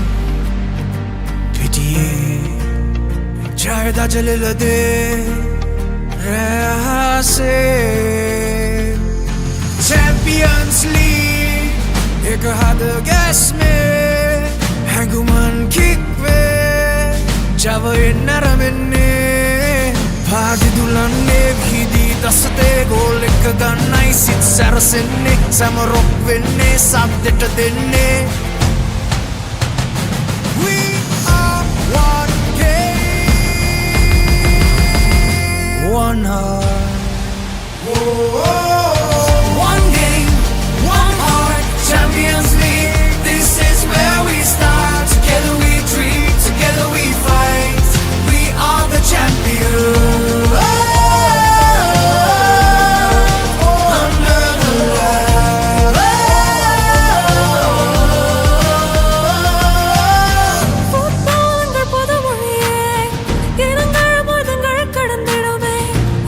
C: පිටියේ ජයදජලලදේ රැහසේ චැම්පියන්ස් ලීග් එක හද ගැස්මේ හැඟුමන් කික්වේ ජවයෙන් නැරමෙන්නේ පාදිදුලන්නේ විහිදී දසතේ ගෝල් එක ගන්නයි සිත් සැරසෙන්නේ සැමරොක් වෙන්නේ සද්දෙට දෙන්නේ We are one game One heart
B: One game, one heart, Champions League. This is where we start. Together we dream, together we fight. We are the champions. Under the light.
E: Football புதுமொழியே இனங்கள் மதங்கள் கடந்திடுமே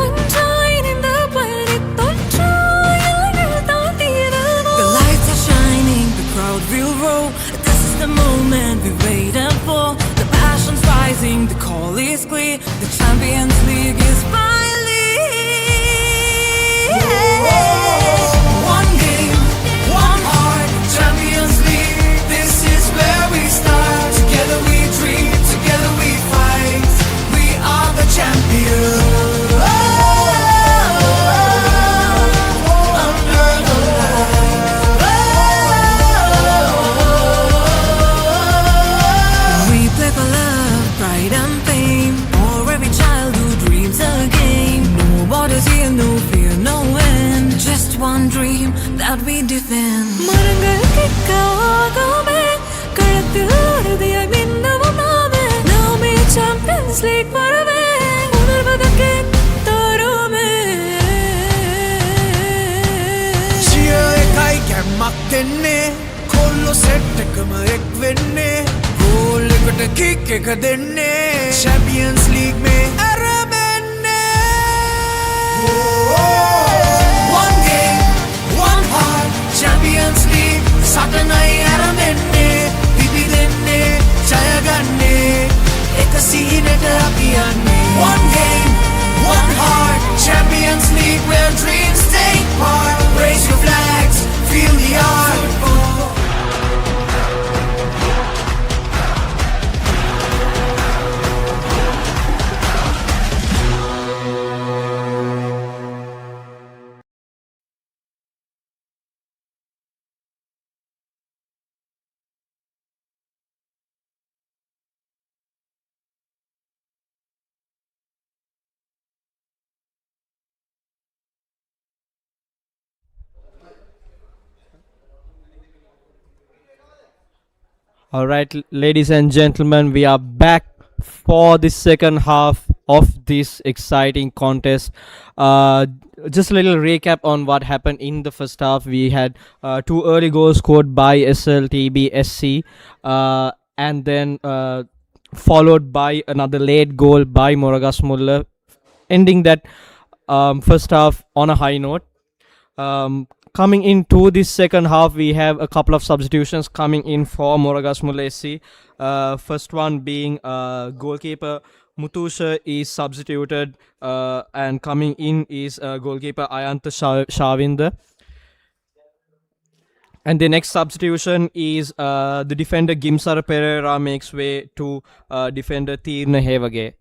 E: ஒன்றாய் இணைந்த பயணித் தொற்றாயல்கள் தாண்டிடுவோம்
B: The lights are shining, the crowd will roll. This is the moment we waited for. The passion's rising, the call is clear. The Champions League is finally one game, one heart, Champions League. This is where we start. Together we dream, together we fight. We are the champions. Under the light. We play for love, pride and pain. For every child who dreams again. No borders here, no fear, no end. Just one dream that we defend.
E: மரங்கள் கிக்காகவே களத்தில் உறுதியாய் மின்னவும் நாமே champions league வரவே உணர்வதற்கு தருமே
C: සිය එකයි කැම්මක් දෙන්නේ කොල්ලො සෙට් එකම එක් වෙන්නේ ගෝල් එකට කික් එක දෙන්නේ චැම්පියන්ස් ලීග් මේ ඇරමෙන්නේ
B: One game, one heart, Champions League. සටනයි ඇරමෙන්නේ පිපිදෙන්නේ ජයගන්නේ එක සීනට අපි යන්නේ One game, one heart, Champions League. Where dreams take part. Raise your flags, feel the art.
A: All right, ladies and gentlemen, we are back for the second half of this exciting contest. Just a little recap on what happened in the first half. We had two early goals scored by SLTB SC, and then followed by another late goal by Moragasmulla, ending that first half on a high note. Coming into this second half, we have a couple of substitutions coming in for Moragasmulla SC. First one being goalkeeper Mutusha is substituted, and coming in is goalkeeper Ayanta Shavinda. And the next substitution is the defender Gimsara Pereira makes way to defender Tirna Hevage.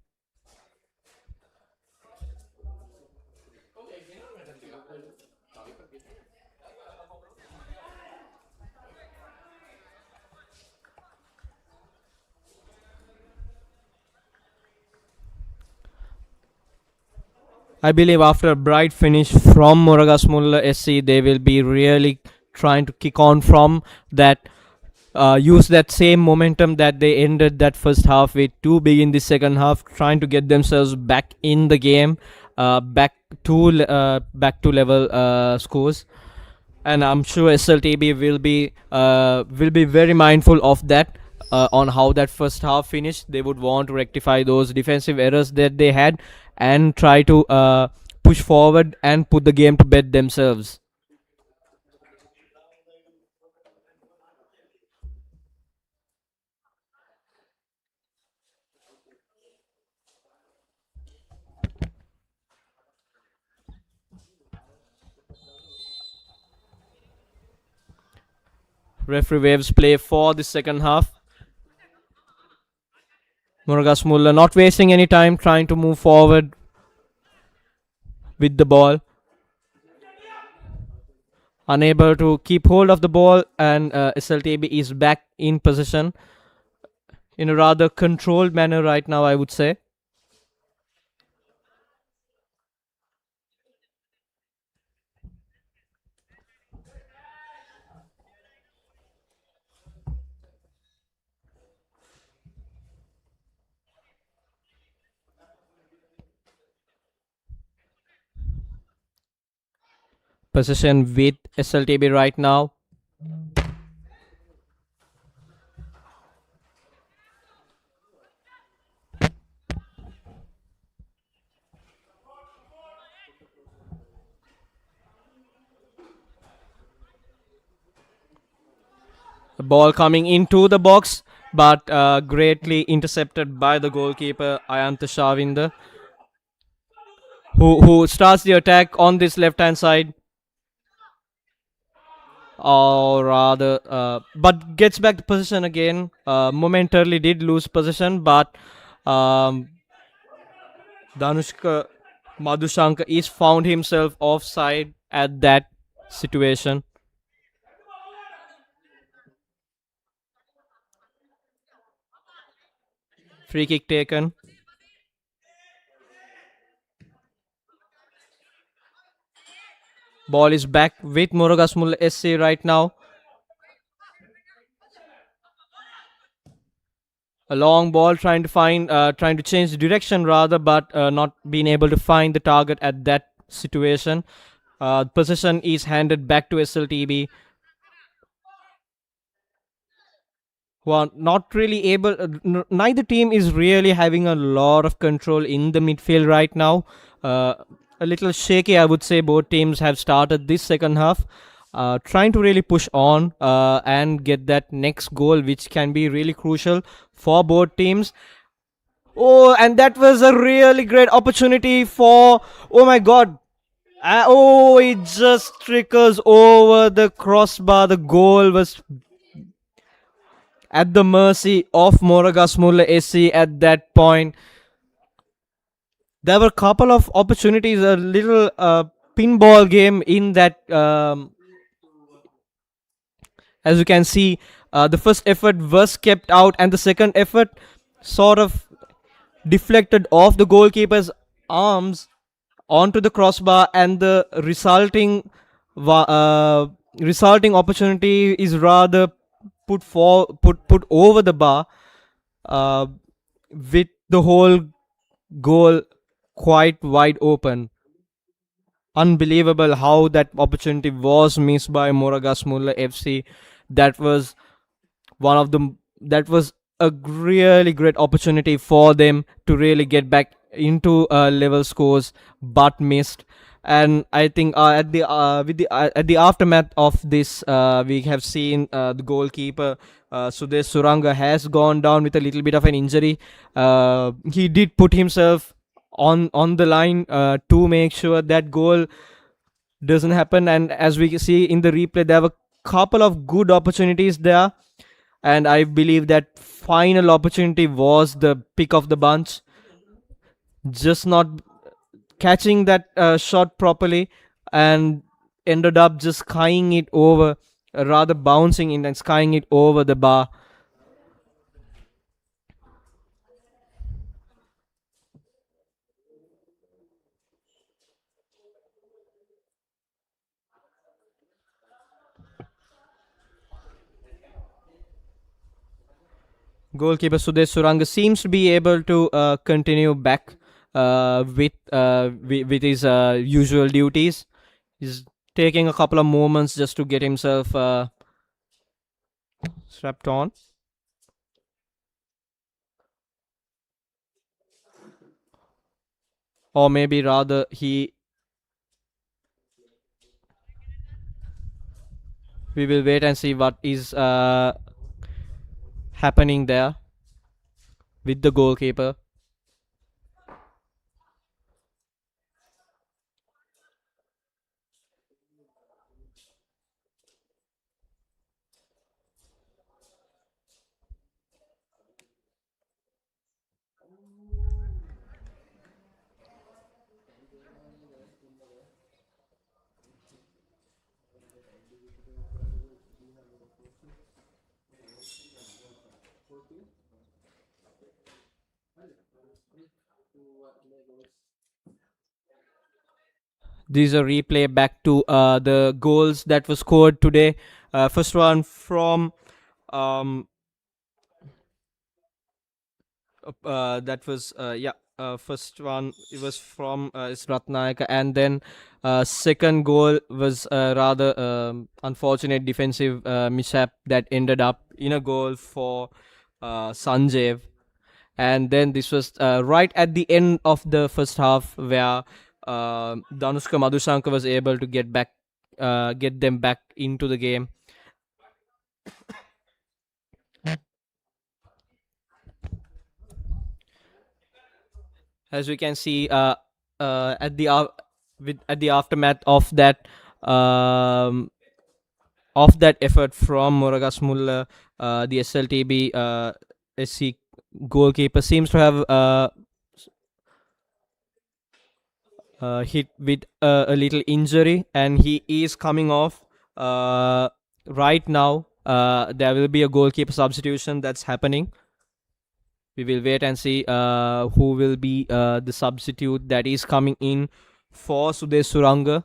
A: I believe after a bright finish from Moragasmulla SC, they will be really trying to kick on from that. Use that same momentum that they ended that first half with to begin the second half, trying to get themselves back in the game, back to level scores. And I'm sure SLTB will be very mindful of that. On how that first half finished, they would want to rectify those defensive errors that they had and try to push forward and put the game to bed themselves. Referee waves play for the second half. Moragasmulla not wasting any time, trying to move forward with the ball. Unable to keep hold of the ball, and SLTB is back in possession in a rather controlled manner right now, I would say. Possession with SLTB right now. The ball coming into the box, but greatly intercepted by the goalkeeper Ayanta Shavinder, who starts the attack on this left hand side, or rather, but gets back the position again. Momentarily did lose position, but um, Danushka Madhushanka is found himself offside at that situation. Free kick taken. Ball is back with Moragasmulla SC right now. A long ball trying to change the direction rather, but not being able to find the target at that situation. Possession is handed back to SLTB, who are not really able. Neither team is really having a lot of control in the midfield right now. A little shaky, I would say. Both teams have started this second half, trying to really push on and get that next goal, which can be really crucial for both teams. Oh, and that was a really great opportunity for. Oh my god. Oh, it just trickles over the crossbar. The goal was at the mercy of Moragasmulla SC at that point. There were a couple of opportunities, a little pinball game in that. As you can see, the first effort was kept out, and the second effort sort of deflected off the goalkeeper's arms onto the crossbar, and the resulting opportunity is rather put over the bar, uh, with the whole goal quite wide open. Unbelievable how that opportunity was missed by Moragasmulla FC. That was one of the that was a really great opportunity for them to really get back into level scores, but missed. And I think at the aftermath of this, we have seen the goalkeeper Sudesh Suranga has gone down with a little bit of an injury. He did put himself on the line to make sure that goal doesn't happen, and as we see in the replay, there were couple of good opportunities there, and I believe that final opportunity was the pick of the bunch, just not catching that shot properly, and ended up just skying it over, rather bouncing in and skying it over the bar. Goalkeeper Sudesh Suranga seems to be able to continue back with his usual duties. He's taking a couple of moments just to get himself strapped on. Or maybe rather he we will wait and see what is happening there with the goalkeeper. These are replay back to the goals that were scored today. First one from um, that was first one it was from is Ratnayaka, and then second goal was rather unfortunate defensive mishap that ended up in a goal for Sanjeev. And then this was right at the end of the first half where Danushka Madhushankar was able to get them back into the game. As we can see at the at the aftermath of that effort from Moragasmulla, the SLTB SC goalkeeper seems to have hit with a little injury, and he is coming off right now. There will be a goalkeeper substitution that's happening. We will wait and see who will be the substitute that is coming in for Sudesh Suranga,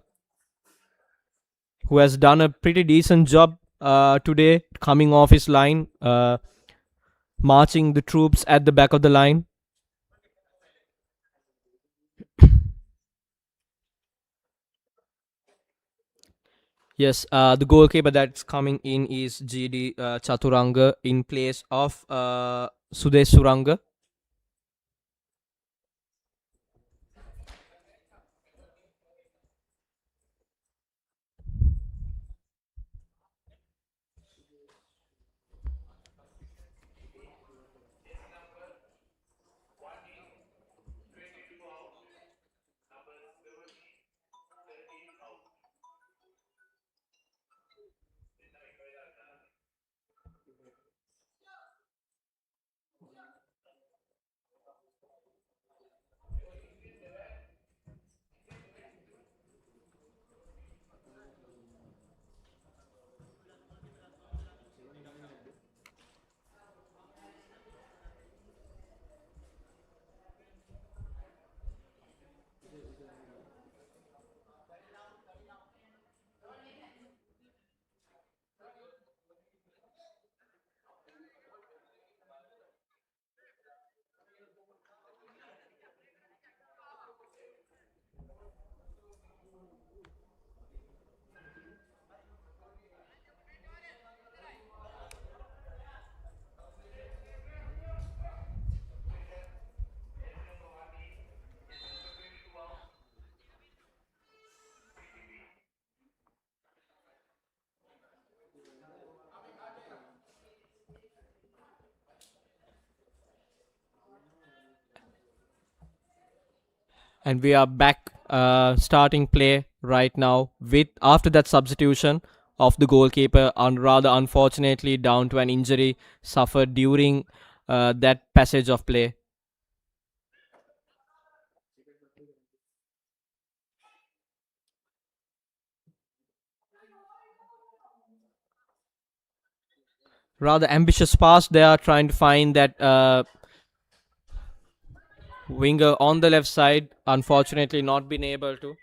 A: who has done a pretty decent job today, coming off his line, marching the troops at the back of the line. Yes, the goalkeeper that's coming in is GD Chaturanga in place of Sudesh Suranga. And we are back starting play right now with after that substitution of the goalkeeper, and rather unfortunately down to an injury suffered during that passage of play. Rather ambitious pass, they are trying to find that winger on the left side, unfortunately not been able to.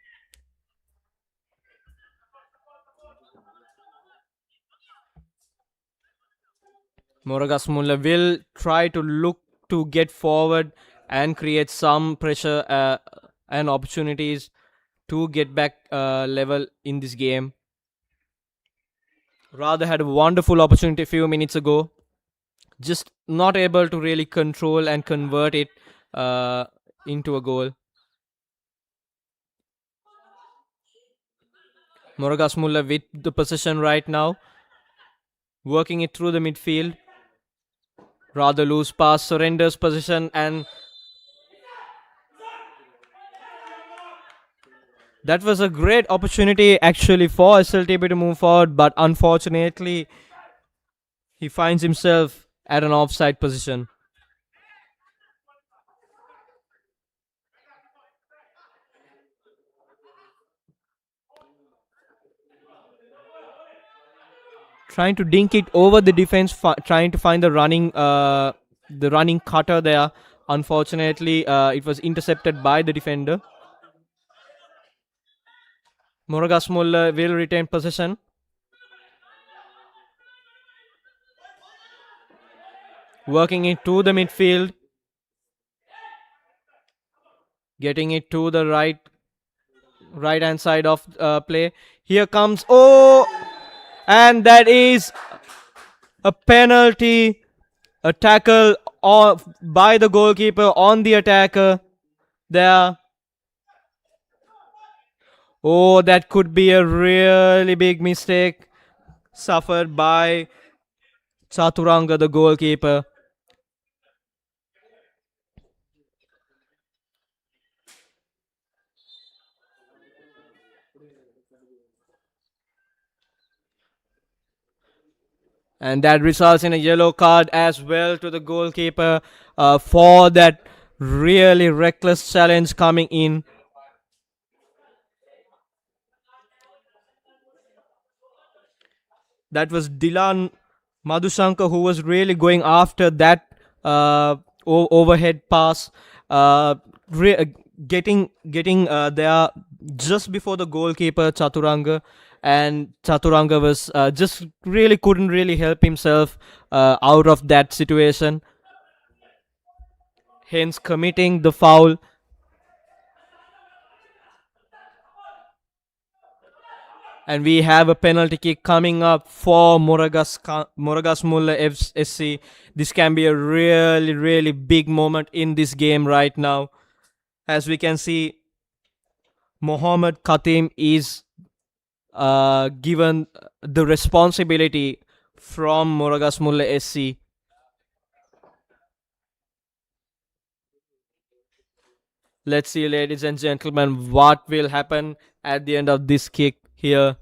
A: Moragasmulla will try to look to get forward and create some pressure and opportunities to get back level in this game. Rather had a wonderful opportunity a few minutes ago, just not able to really control and convert it into a goal. Moragasmulla with the possession right now, working it through the midfield. Rather loose pass, surrenders position, and that was a great opportunity actually for SLTB to move forward, but unfortunately, he finds himself at an offside position. Trying to dink it over the defense, trying to find the running cutter there. Unfortunately, it was intercepted by the defender. Moragasmulla will retain possession. Working it to the midfield. Getting it to the right hand side of play. Here comes, oh, and that is a penalty, a tackle by the goalkeeper on the attacker there. Oh, that could be a really big mistake suffered by Chaturanga, the goalkeeper. And that results in a yellow card as well to the goalkeeper for that really reckless challenge coming in. That was Dilan Madhushankar who was really going after that overhead pass, uh, re- uh, getting there just before the goalkeeper Chaturanga, and Chaturanga was just really couldn't really help himself out of that situation, hence committing the foul. And we have a penalty kick coming up for Moragasmulla SC. This can be a really big moment in this game right now. As we can see, Mohammed Khatim is given the responsibility from Moragasmulla SC. Let's see, ladies and gentlemen, what will happen at the end of this kick here.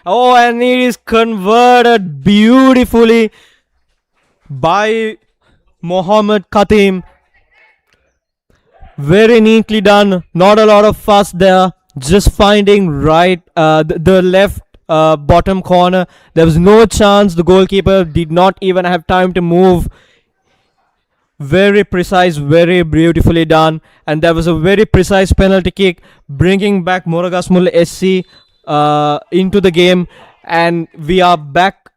A: Oh, and it is converted beautifully by Mohammed Khatim. Very neatly done. Not a lot of fuss there. Just finding the left bottom corner. There was no chance. The goalkeeper did not even have time to move. Very precise, very beautifully done. And there was a very precise penalty kick, bringing back Moragasmulla SC into the game. And we are back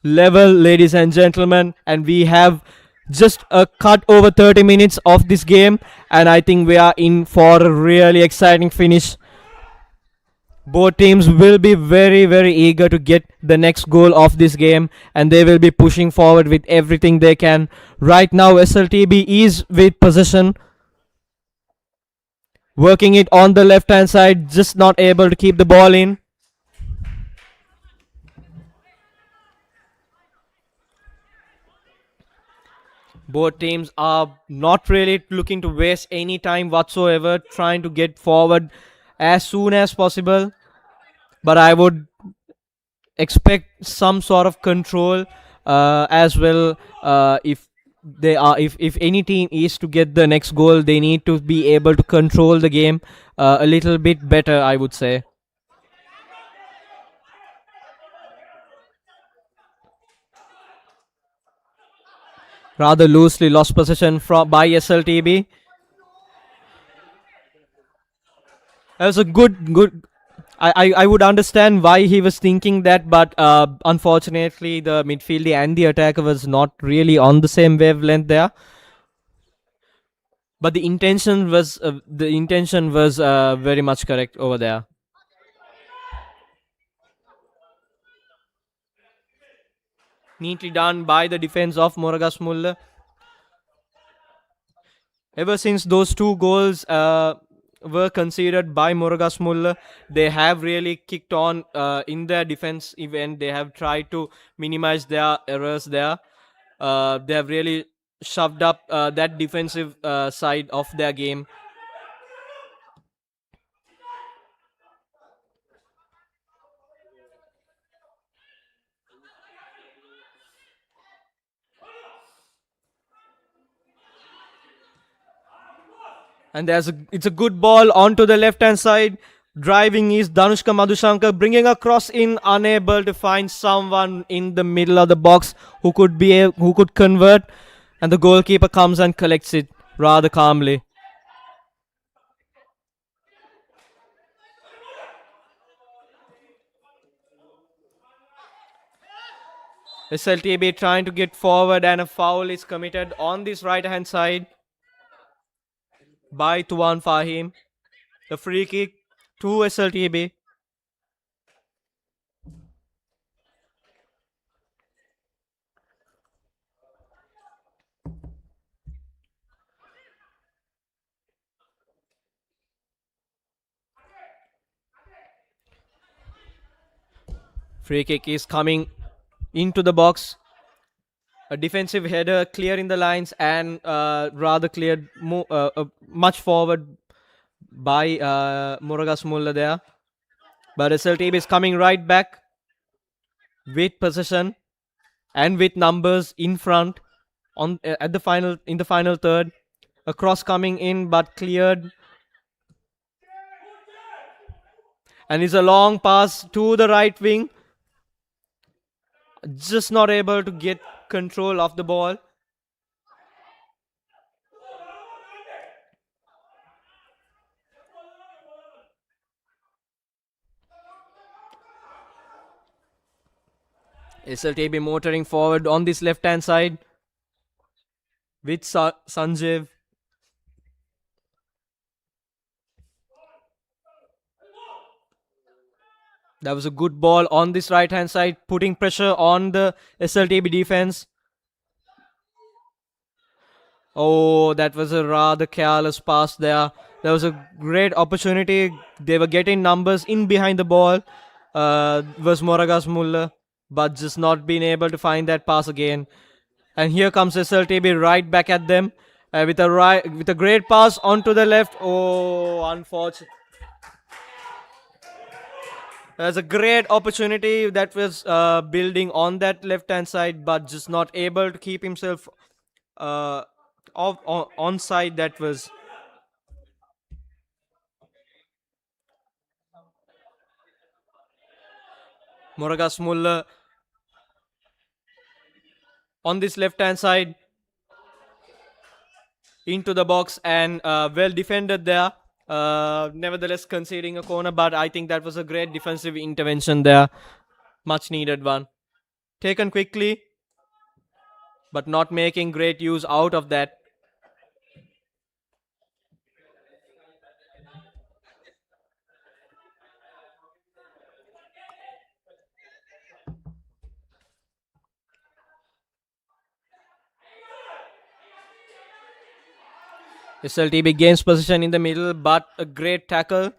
A: level, ladies and gentlemen. And we have just a cut over 30 minutes of this game. And I think we are in for a really exciting finish. Both teams will be very eager to get the next goal of this game, and they will be pushing forward with everything they can. Right now SLTB is with possession, working it on the left hand side, just not able to keep the ball in. Both teams are not really looking to waste any time whatsoever, trying to get forward as soon as possible. But I would expect some sort of control as well. If any team is to get the next goal, they need to be able to control the game a little bit better, I would say. Rather loosely lost possession by SLTB. That was a good. I would understand why he was thinking that, but unfortunately, the midfielder and the attacker was not really on the same wavelength there. But the intention was very much correct over there. Neatly done by the defense of Moragasmulla. Ever since those two goals were conceded by Moragasmulla, they have really kicked on in their defense event. They have tried to minimize their errors there. They have really shoved up that defensive side of their game. And it's a good ball onto the left hand side. Driving is Danushka Madhushankar, bringing a cross in, unable to find someone in the middle of the box who could convert, and the goalkeeper comes and collects it rather calmly. SLTB trying to get forward, and a foul is committed on this right hand side by Tuan Fahim. The free kick to SLTB. Free kick is coming into the box. A defensive header clearing the lines, and rather cleared much forward by Moragasmulla there. But SLTB is coming right back with possession and with numbers in front at the final third. A cross coming in but cleared, and it's a long pass to the right wing. Just not able to get control of the ball. SLTB motoring forward on this left hand side with Sanjeev. That was a good ball on this right hand side, putting pressure on the SLTB defense. Oh, that was a rather careless pass there. There was a great opportunity. They were getting numbers in behind the ball. Was Moragasmulla, but just not being able to find that pass again. And here comes SLTB right back at them with a great pass onto the left. Oh, unfortunate. There's a great opportunity that was building on that left hand side, but just not able to keep himself on side. That was Moragasmulla on this left hand side into the box, and well defended there. Nevertheless conceding a corner, but I think that was a great defensive intervention there. Much needed one. Taken quickly, but not making great use out of that. SLTB gains position in the middle, but a great tackle.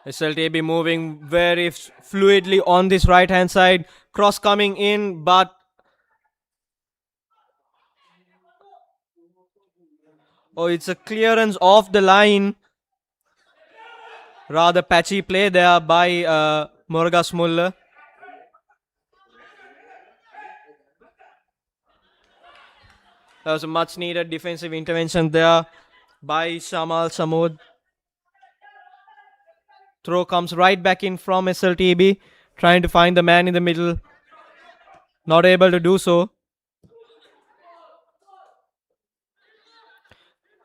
A: SLTB moving very fluidly on this right hand side. Cross coming in, but oh, it's a clearance off the line. Rather patchy play there by Moragasmulla. That was a much needed defensive intervention there by Shamal Samud. Throw comes right back in from SLTB, trying to find the man in the middle. Not able to do so.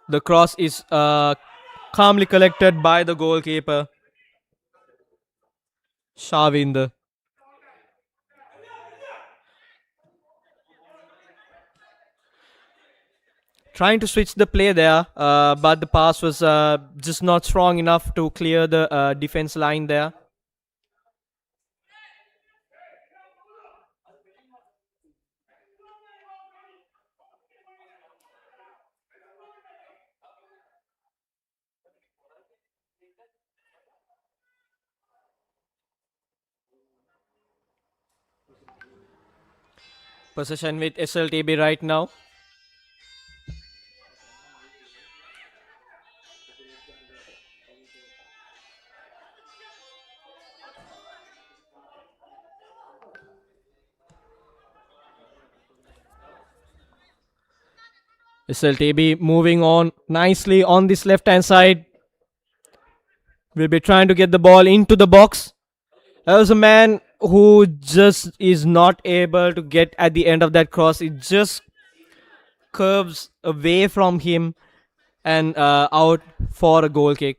A: The cross is calmly collected by the goalkeeper, Shavinder. Trying to switch the play there, but the pass was just not strong enough to clear the defense line there. Possession with SLTB right now. SLTB moving on nicely on this left hand side. Will be trying to get the ball into the box. There was a man who just is not able to get at the end of that cross. It just curves away from him and out for a goal kick.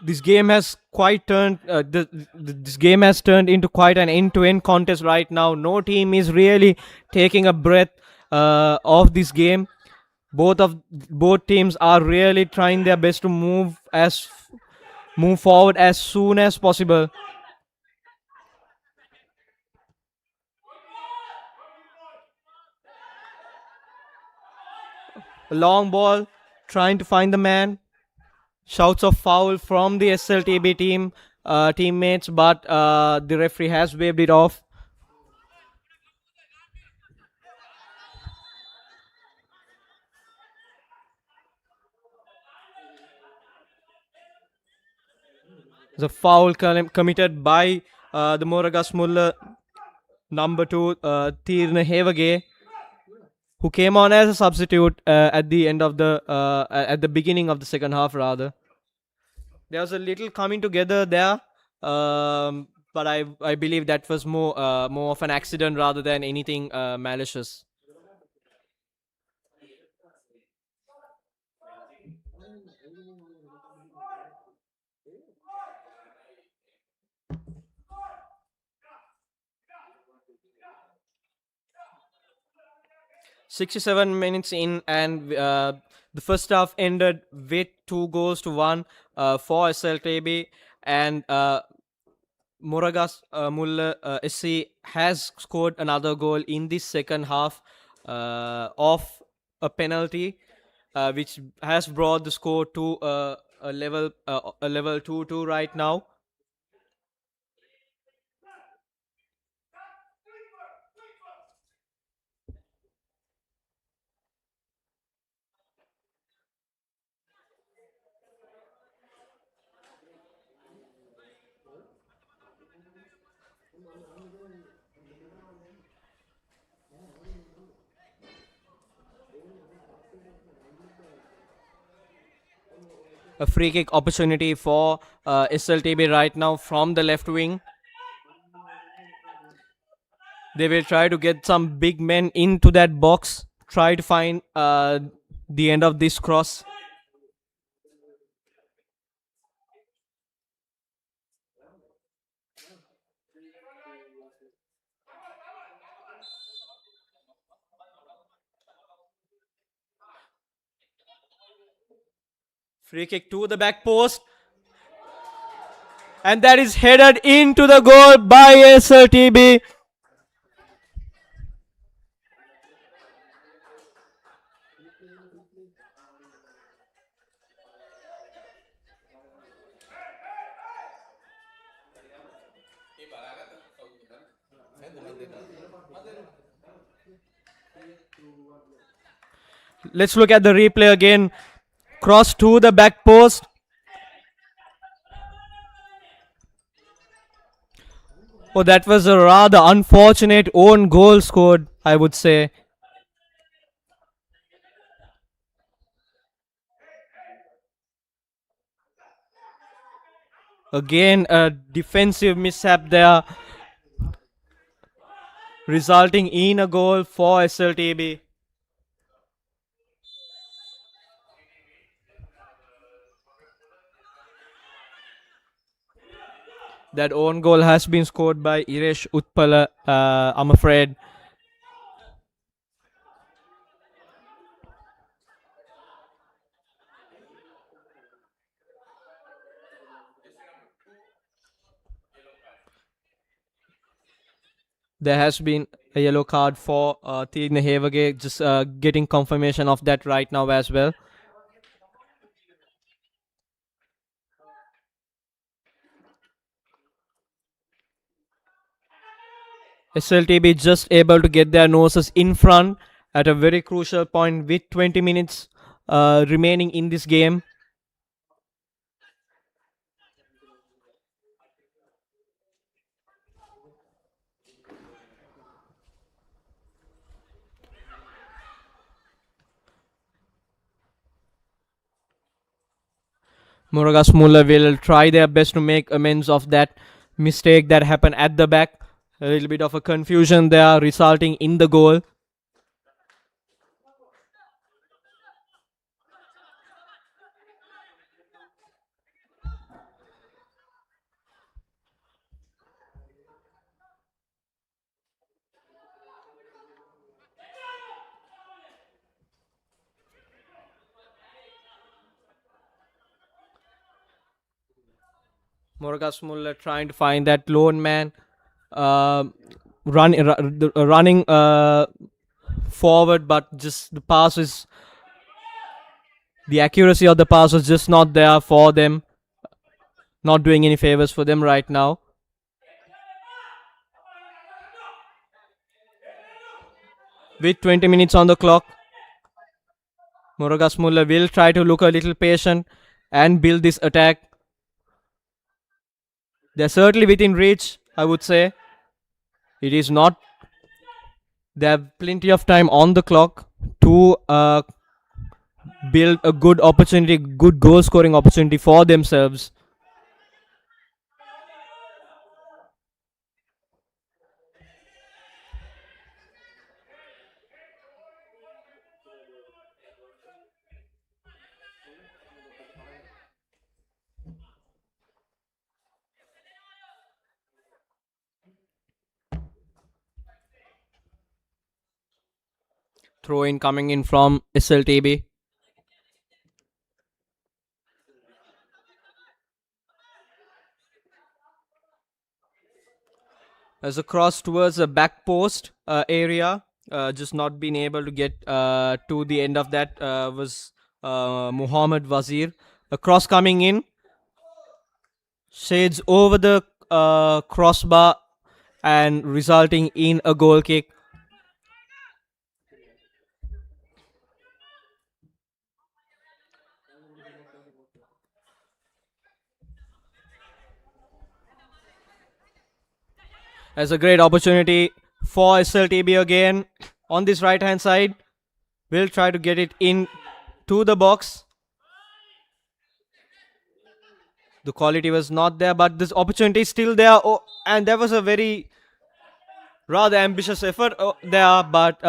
A: This game has quite turned. This game has turned into quite an end-to-end contest right now. No team is really taking a breath of this game. Both teams are really trying their best to move forward as soon as possible. A long ball, trying to find the man. Shouts of foul from the SLTB teammates, but the referee has waved it off. The foul committed by the Moragasmulla number 2, Tirna Hevage, who came on as a substitute at the end of at the beginning of the second half rather. There was a little coming together there, but I believe that was more of an accident rather than anything malicious. "67 minutes in, and the first half ended with 2 goals to 1 for SLTB, and Moragasmulla SC has scored another goal in this second half of a penalty, which has brought the score to a level 2-2 right now. A free kick opportunity for SLTB right now from the left wing. They will try to get some big men into that box, try to find the end of this cross. Free kick to the back post. And that is headed into the goal by SLTB. Let's look at the replay again. Cross to the back post. Oh, that was a rather unfortunate own goal scored, I would say. Again, a defensive mishap there. resulting in a goal for SLTB. That own goal has been scored by Iresh Utpala, I'm afraid. There has been a yellow card for Tirne Hevage, just getting confirmation of that right now as well. SLTB just able to get their noses in front at a very crucial point with 20 minutes remaining in this game. Moragasmulla will try their best to make amends of that mistake that happened at the back. A little bit of a confusion there, resulting in the goal. Moragasmulla trying to find that lone man, uh, running forward, but just the accuracy of the pass was just not there for them. Not doing any favors for them right now. With 20 minutes on the clock, Moragasmulla will try to look a little patient and build this attack. They're certainly within reach, I would say. It is not. They have plenty of time on the clock to build a good opportunity, good goal scoring opportunity for themselves. Throw in coming in from SLTB. As a cross towards the back post area, just not being able to get to the end of that was Muhammad Wazir. A cross coming in, shades over the crossbar and resulting in a goal kick. As a great opportunity for SLTB again on this right hand side. Will try to get it in to the box. The quality was not there, but this opportunity is still there. Oh, and there was a very rather ambitious effort there, but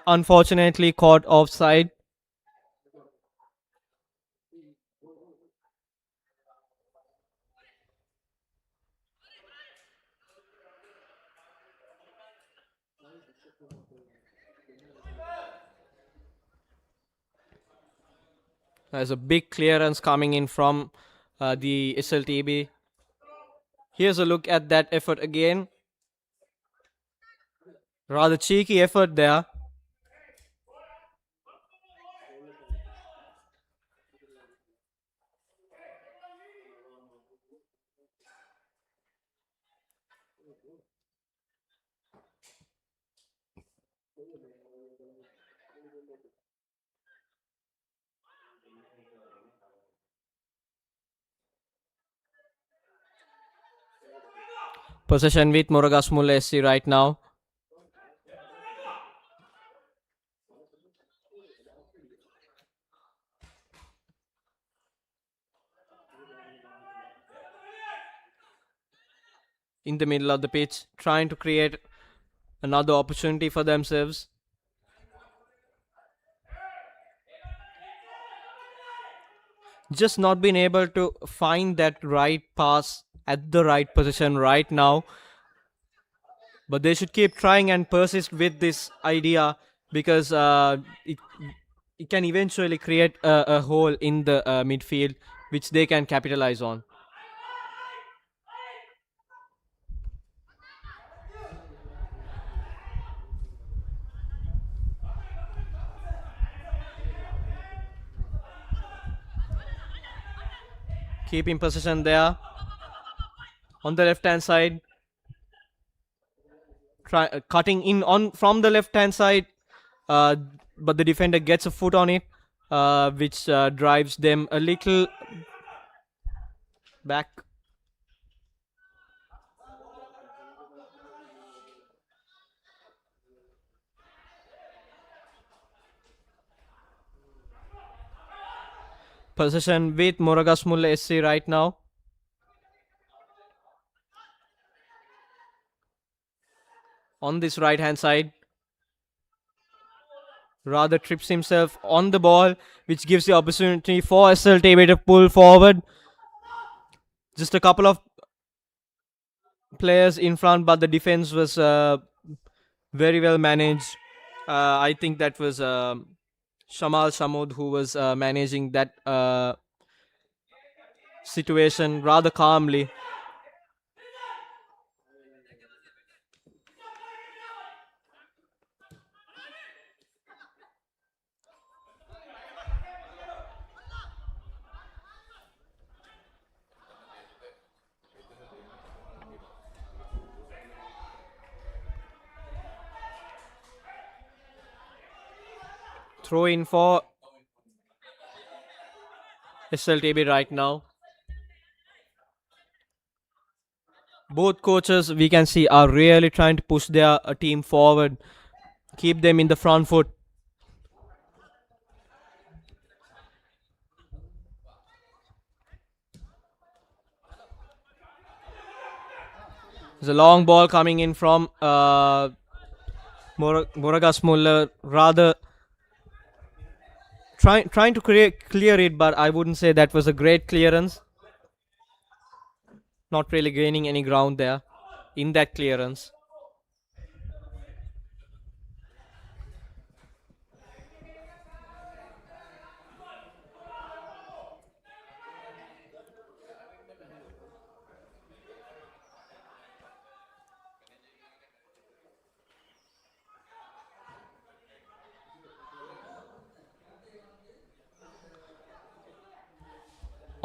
A: unfortunately caught offside. There's a big clearance coming in from the SLTB. Here's a look at that effort again. Rather cheeky effort there. Possession with Moragasmulla SC right now. In the middle of the pitch, trying to create Another opportunity for themselves. Just not been able to find that right pass at the right position right now. But they should keep trying and persist with this idea, because it can eventually create a hole in the midfield which they can capitalize on. Keeping possession there on the left hand side. Cutting in on from the left hand side, but the defender gets a foot on it, which drives them a little back. Possession with Moragasmulla SC right now. On this right hand side, rather trips himself on the ball, which gives the opportunity for SLTB to pull forward. Just a couple of players in front, but the defense was very well managed. I think that was Shamal Shamud who was managing that situation rather calmly. Throw in for SLTB right now. Both coaches, we can see, are really trying to push their team forward, keep them in the front foot. There's a long ball coming in from Moragasmulla, rather trying to clear it, but I wouldn't say that was a great clearance. Not really gaining any ground there in that clearance.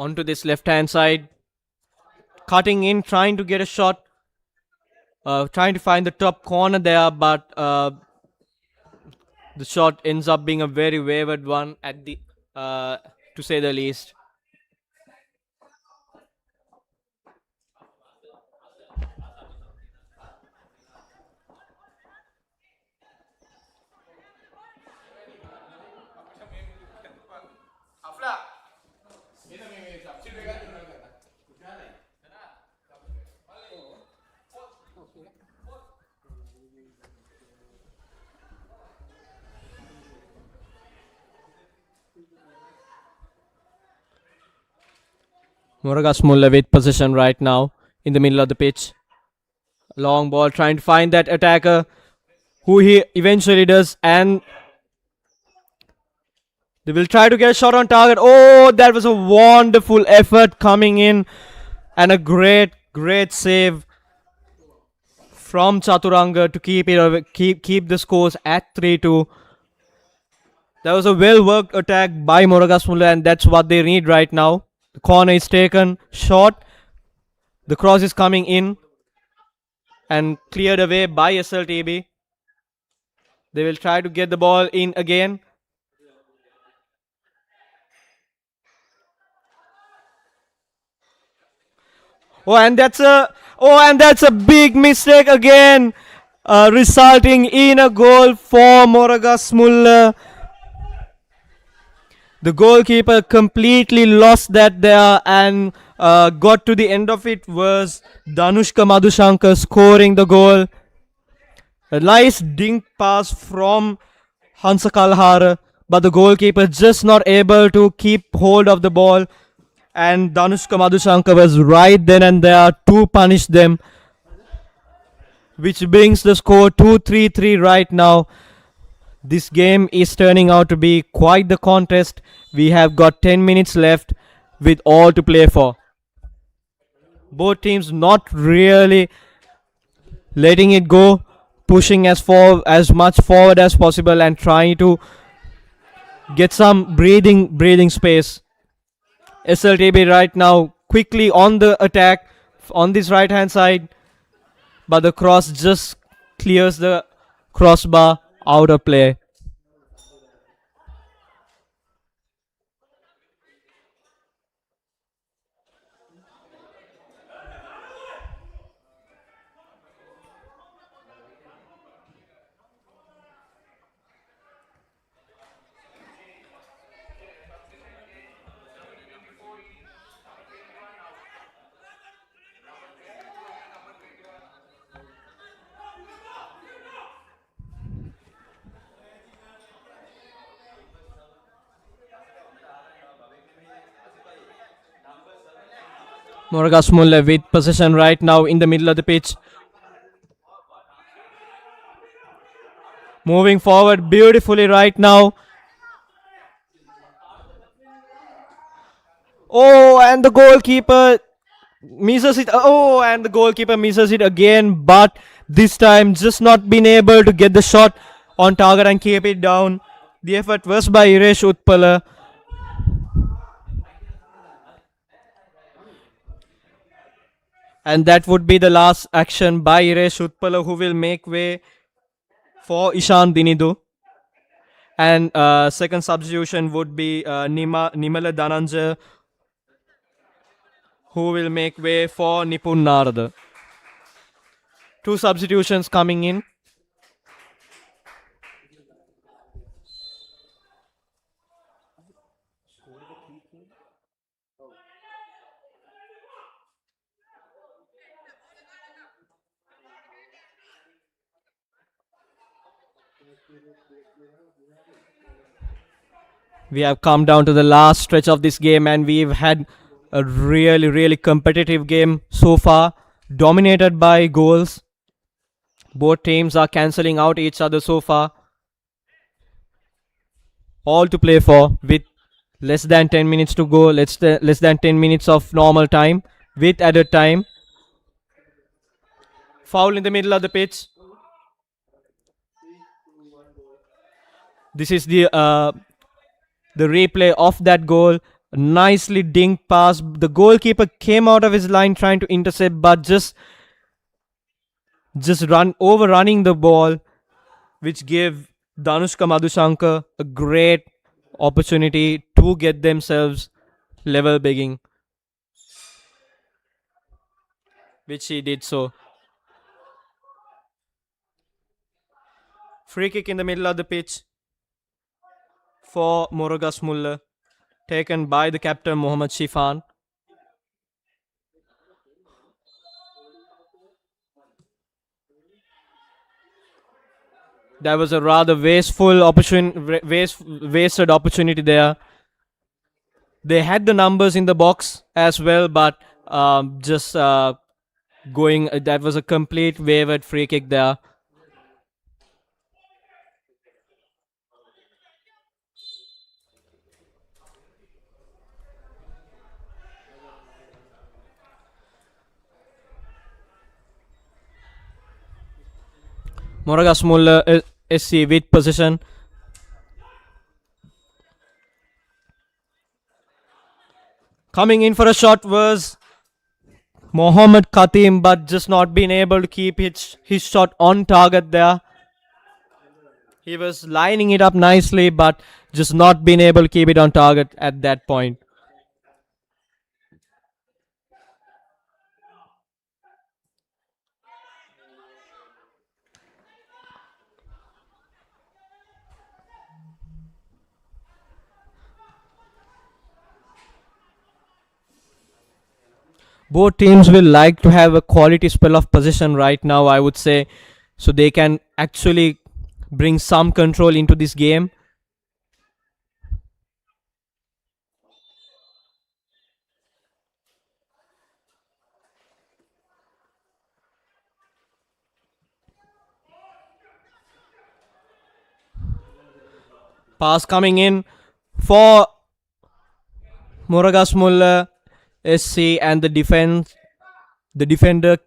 A: Onto this left hand side, cutting in, trying to get a shot, trying to find the top corner there, but the shot ends up being a very wayward one at the to say the least. Moragasmulla with possession right now in the middle of the pitch. Long ball, trying to find that attacker, who he eventually does, and they will try to get a shot on target. Oh, that was a wonderful effort coming in, and a great save from Chaturanga to keep the scores at 3-2. That was a well worked attack by Moragasmulla, and that's what they need right now. The corner is taken short. The cross is coming in and cleared away by SLTB. They will try to get the ball in again. And that's a big mistake again, resulting in a goal for Moragasmulla. The goalkeeper completely lost that there, and got to the end of it was Danushka Madhushankar scoring the goal. A nice dink pass from Hansa Kalhara, but the goalkeeper just not able to keep hold of the ball. And Danushka Madhushankar was right then and there to punish them, which brings the score 2-3-3 right now. This game is turning out to be quite the contest. We have got 10 minutes left with all to play for. Both teams not really letting it go, pushing as much forward as possible and trying to get some breathing space. SLTB right now quickly on the attack on this right hand side, but the cross just clears the crossbar out of play. Moragasmulla with possession right now in the middle of the pitch. Moving forward beautifully right now. Oh, and the goalkeeper misses it. Oh, and the goalkeeper misses it again, but this time just not been able to get the shot on target and keep it down. The effort was by Iresh Utpala. And that would be the last action by Iresh Utpala, who will make way for Ishan Dinidu. And second substitution would be Nimala Dhananjay, who will make way for Nipun Narada. Two substitutions coming in. We have come down to the last stretch of this game, and we've had a really competitive game so far, dominated by goals. Both teams are cancelling out each other so far. All to play for with less than 10 minutes to go, less than 10 minutes of normal time with added time. Foul in the middle of the pitch. This is the replay of that goal. Nicely dinked pass. The goalkeeper came out of his line trying to intercept, but just overrunning the ball, which gave Danushka Madhushankar a great opportunity to get themselves level begging, which he did so. Free kick in the middle of the pitch for Moragasmulla, taken by the captain Mohammad Shifan. That was a rather wasted opportunity there. They had the numbers in the box as well, but just going. That was a complete wayward free kick there. Moragasmulla SC with possession. Coming in for a shot was Mohammad Khatim, but just not being able to keep his shot on target there. He was lining it up nicely, but just not being able to keep it on target at that point. Both teams will like to have a quality spell of possession right now, I would say. so they can actually bring some control into this game. Pass coming in for Moragasmulla SC, and the defender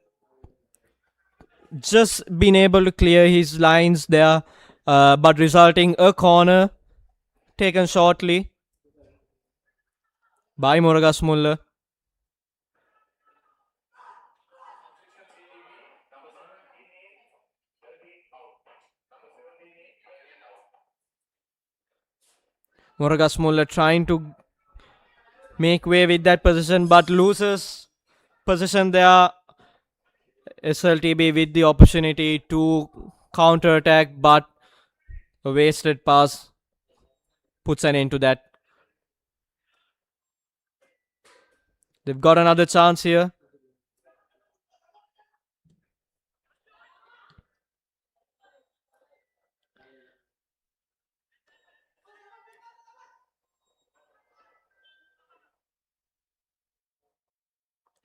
A: just been able to clear his lines there, but resulting a corner taken shortly by Moragasmulla. Moragasmulla trying to make way with that position, but loses position there. SLTB with the opportunity to counter attack, but a wasted pass puts an end to that. They've got another chance here.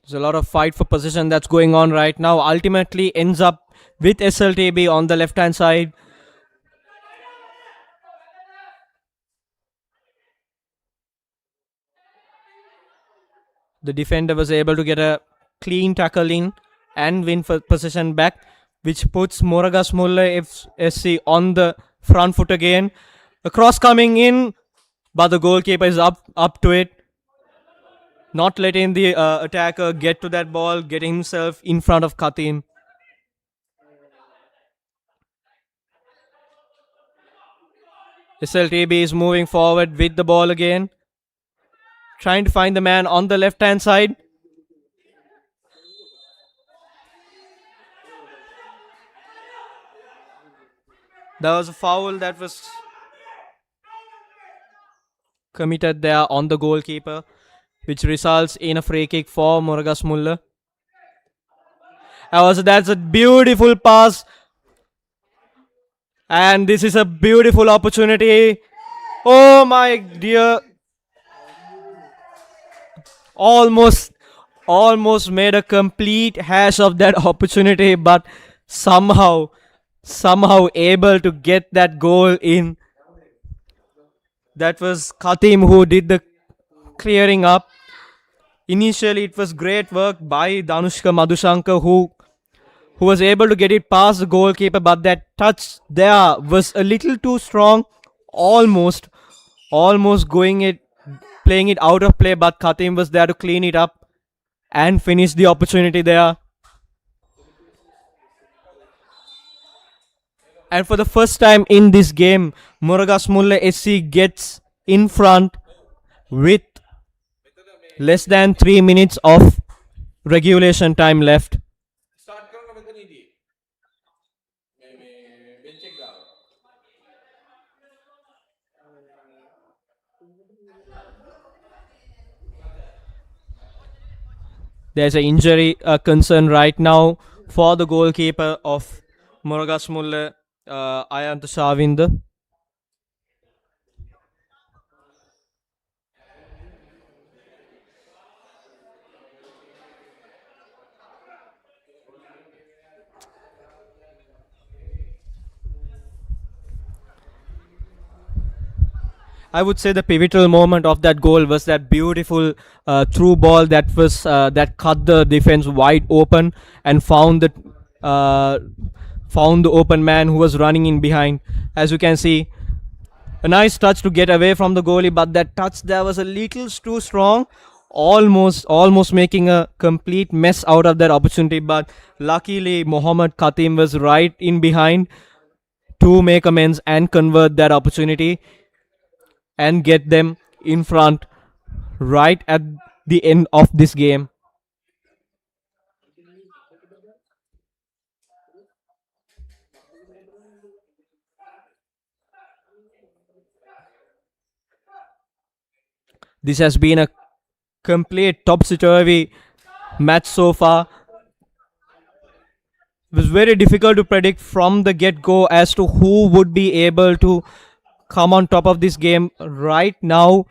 A: There's a lot of fight for position that's going on right now. Ultimately ends up with SLTB on the left hand side. The defender was able to get a clean tackle in and win for possession back, which puts Moragasmulla SC on the front foot again. A cross coming in, but the goalkeeper is up to it, not letting the attacker get to that ball, getting himself in front of Katim. SLTB is moving forward with the ball again, trying to find the man on the left hand side. There was a foul that was committed there on the goalkeeper, which results in a free kick for Moragasmulla. That's a beautiful pass, and this is a beautiful opportunity. Oh my dear, almost made a complete hash of that opportunity, but somehow able to get that goal in. That was Katim who did the clearing up. Initially it was great work by Danushka Madhushankar who was able to get it past the goalkeeper, but that touch there was a little too strong, almost playing it out of play, but Katim was there to clean it up and finish the opportunity there. And for the first time in this game, Moragasmulla SC gets in front with less than 3 minutes of regulation time left. There's an injury concern right now for the goalkeeper of Moragasmulla, Ayant Shavind. I would say the pivotal moment of that goal was that beautiful through ball that cut the defense wide open and found the open man who was running in behind. As you can see, a nice touch to get away from the goalie, but that touch there was a little too strong, almost making a complete mess out of that opportunity. But luckily, Mohammad Khatim was right in behind to make amends and convert that opportunity and get them in front right at the end of this game. This has been a complete topsy-turvy match so far, was very difficult to predict from the get-go as to who would be able to come on top of this game. Right now,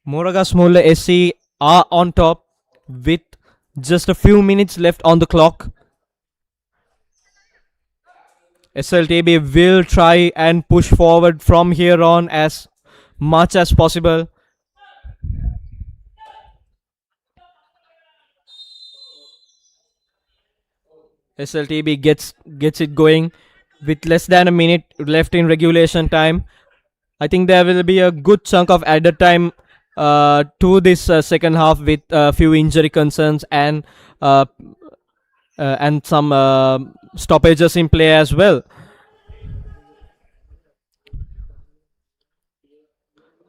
A: Moragasmulla SC are on top with just a few minutes left on the clock. SLTB will try and push forward from here on as much as possible. SLTB gets it going with less than a minute left in regulation time. I think there will be a good chunk of added time to this second half with a few injury concerns and some stoppages in play as well.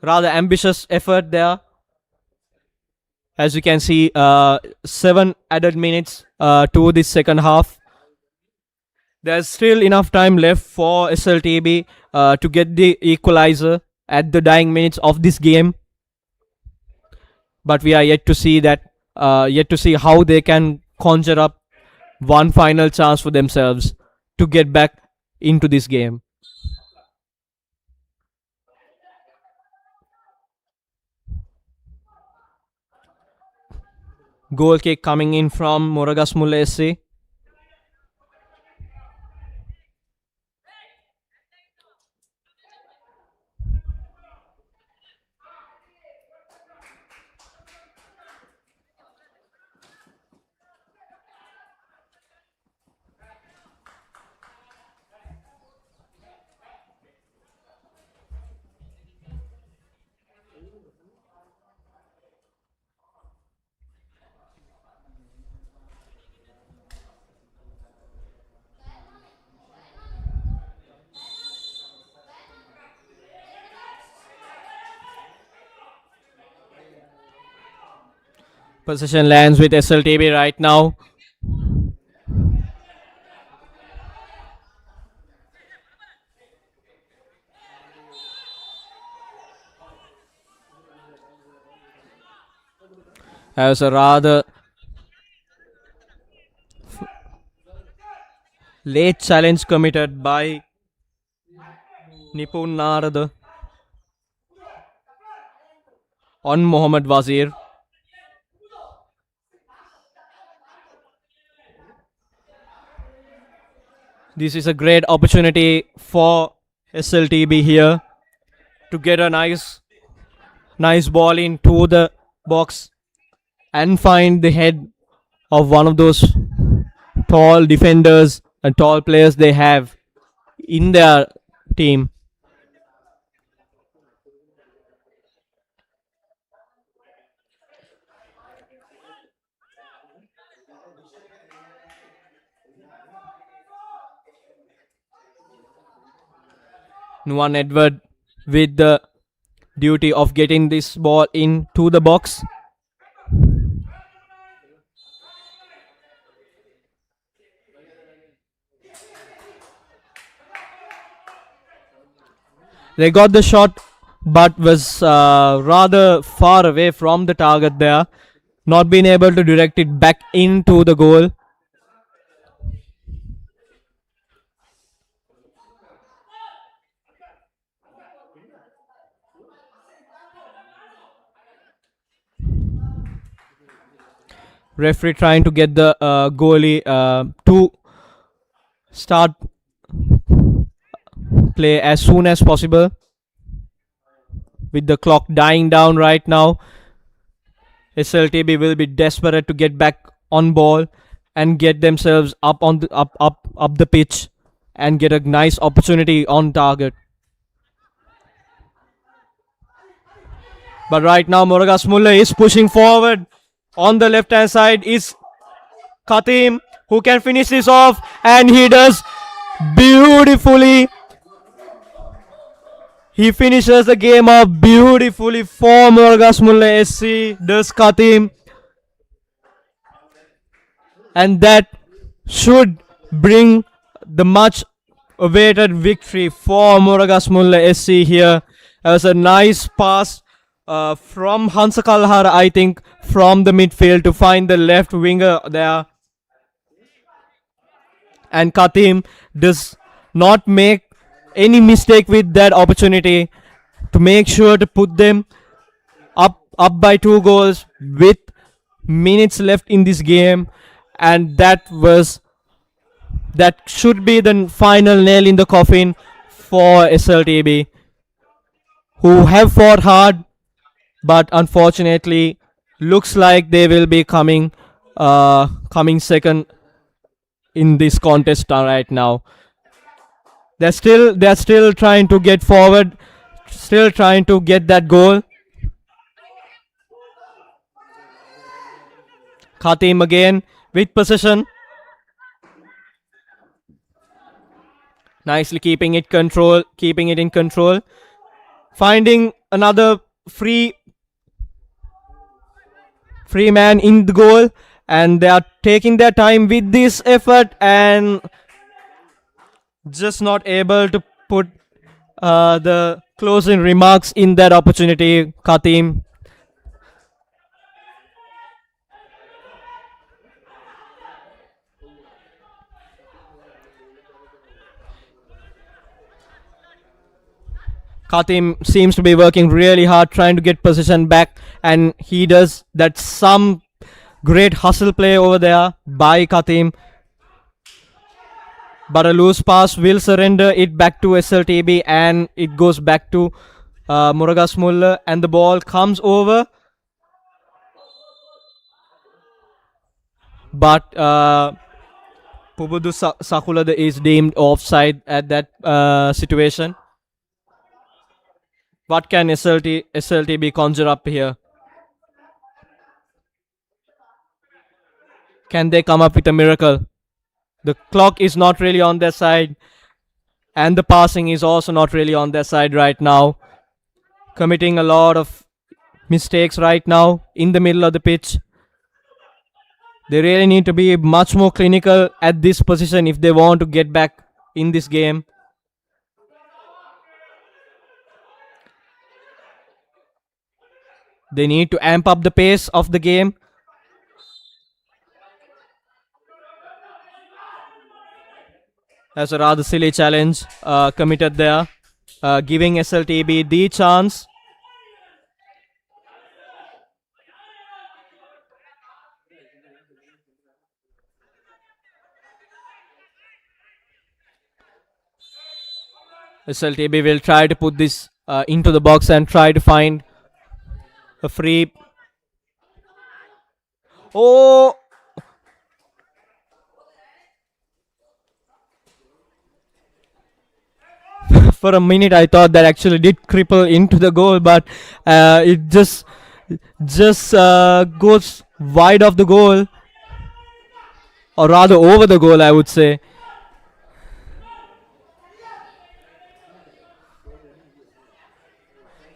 A: Rather ambitious effort there. As you can see, 7 added minutes to this second half. There's still enough time left for SLTB to get the equalizer at the dying minutes of this game. But we are yet to see how they can conjure up one final chance for themselves to get back into this game. Goal kick coming in from Moragasmulla SC. Possession lands with SLTB right now. As a rather late challenge committed by Nipun Narada on Mohammad Wazir. This is a great opportunity for SLTB here to get a nice ball into the box and find the head of one of those tall defenders and tall players they have in their team. Nuwan Edward with the duty of getting this ball into the box. They got the shot but was rather far away from the target there, not being able to direct it back into the goal. Referee trying to get the goalie to start play as soon as possible. With the clock dying down right now, SLTB will be desperate to get back on ball and get themselves up on the up the pitch and get a nice opportunity on target. But right now Moragasmulla is pushing forward. On the left hand side is Khatim, who can finish this off, and he does beautifully. He finishes the game off beautifully for Moragasmulla SC, does Khatim. And that should bring the much awaited victory for Moragasmulla SC here. It was a nice pass from Hansa Kalhar, I think, from the midfield to find the left winger there. and Katim does not make any mistake with that opportunity to make sure to put them up by 2 goals with minutes left in this game, and that should be the final nail in the coffin for SLTB, who have fought hard, but unfortunately looks like they will be coming second in this contest right now. They're still trying to get forward, still trying to get that goal. Khatim again with possession, nicely keeping it in control, finding another free man in the goal, and they are taking their time with this effort and just not able to put the closing remarks in that opportunity. Katim seems to be working really hard trying to get position back, and he does that. Some great hustle play over there by Katim, but a loose pass will surrender it back to SLTB, and it goes back to Moragasmulla, and the ball comes over, but Pubudu Sakulada is deemed offside at that situation. What can SLTB conjure up here? Can they come up with a miracle? The clock is not really on their side, and the passing is also not really on their side right now. Committing a lot of mistakes right now in the middle of the pitch. They really need to be much more clinical at this position if they want to get back in this game. They need to amp up the pace of the game. That's a rather silly challenge committed there, giving SLTB the chance. SLTB will try to put this into the box and try to find a free. Oh! For a minute I thought that actually did cripple into the goal, but it just goes wide of the goal, or rather over the goal, I would say.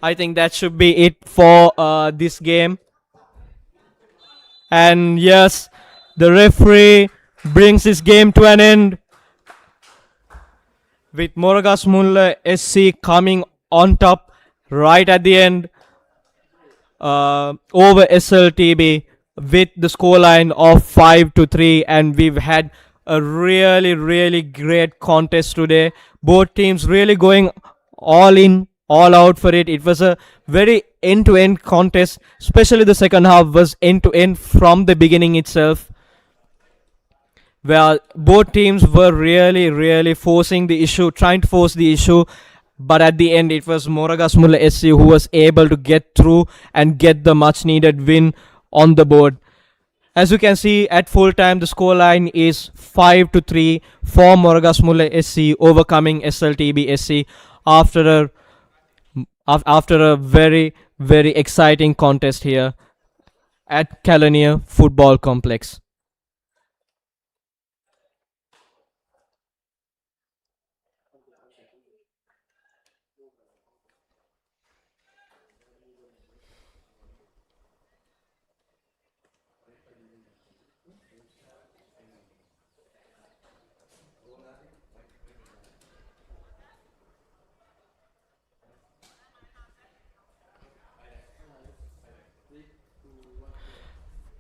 A: I think that should be it for this game. And yes, the referee brings this game to an end, with Moragasmulla SC coming on top right at the end over SLTB with the scoreline of 5-3, and we've had a really great contest today. Both teams really going all in, all out for it. It was a very end-to-end contest, especially the second half was end-to-end from the beginning itself, where both teams were really forcing the issue, trying to force the issue, but at the end it was Moragasmulla SC who was able to get through and get the much needed win on the board. As you can see, at full time the scoreline is 5-3 for Moragasmulla SC overcoming SLTB SC after a very exciting contest here at Calonia Football Complex.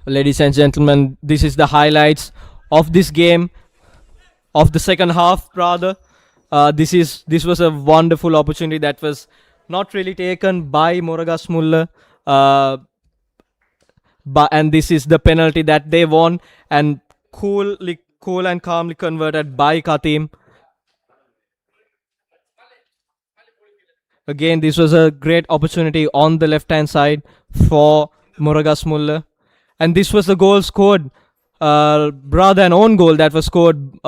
A: Ladies and gentlemen, this is the highlights of this game. of the second half, rather. This was a wonderful opportunity that was not really taken by Moragasmulla. And this is the penalty that they won, and cool and calmly converted by Katim. Again, this was a great opportunity on the left hand side for Moragasmulla, and this was the goal scored, rather an own goal that was scored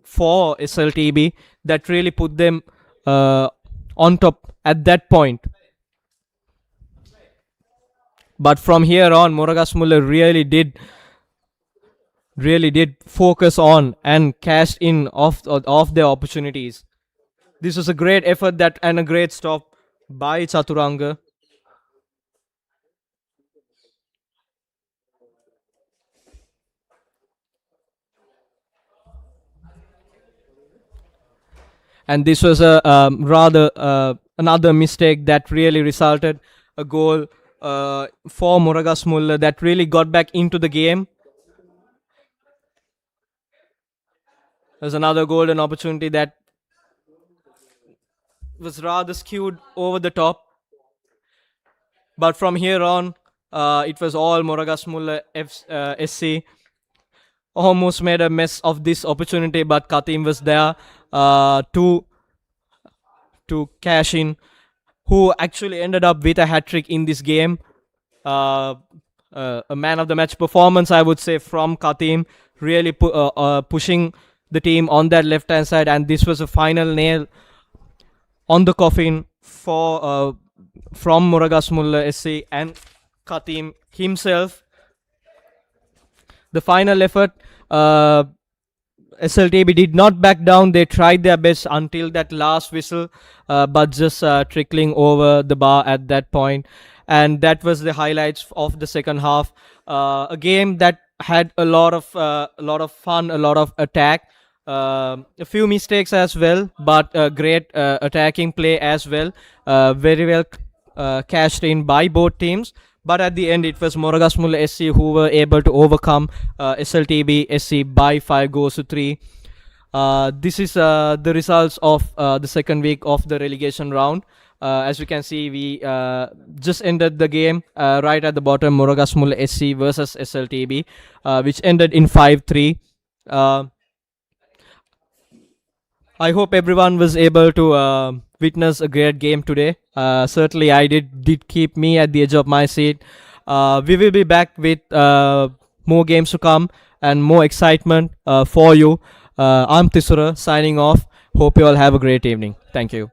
A: for SLTB, that really put them on top at that point. But from here on, Moragasmulla really did focus on and cashed in of their opportunities. This was a great effort that and a great stop by Chaturanga. And this was a rather another mistake that really resulted a goal for Moragasmulla that really got back into the game. There's another golden opportunity that was rather skewed over the top. But from here on, it was all Moragasmulla SC. Almost made a mess of this opportunity, but Katim was there to cash in, who actually ended up with a hat-trick in this game. A man of the match performance, I would say, from Katim, really pushing the team on that left hand side, and this was a final nail on the coffin for from Moragasmulla SC and Katim himself. The final effort, SLTB did not back down. They tried their best until that last whistle, but just trickling over the bar at that point. And that was the highlights of the second half. A game that had a lot of fun, a lot of attack, a few mistakes as well, but a great attacking play as well. Very well cashed in by both teams. But at the end, it was Moragasmulla SC who were able to overcome SLTB SC by 5 goals to 3. This is the results of the second week of the relegation round. As you can see, we just ended the game right at the bottom, Moragasmulla SC versus SLTB, which ended in 5-3. I hope everyone was able to witness a great game today. Certainly, I did keep me at the edge of my seat. We will be back with more games to come and more excitement for you. I'm Tisura signing off. Hope you all have a great evening. Thank you.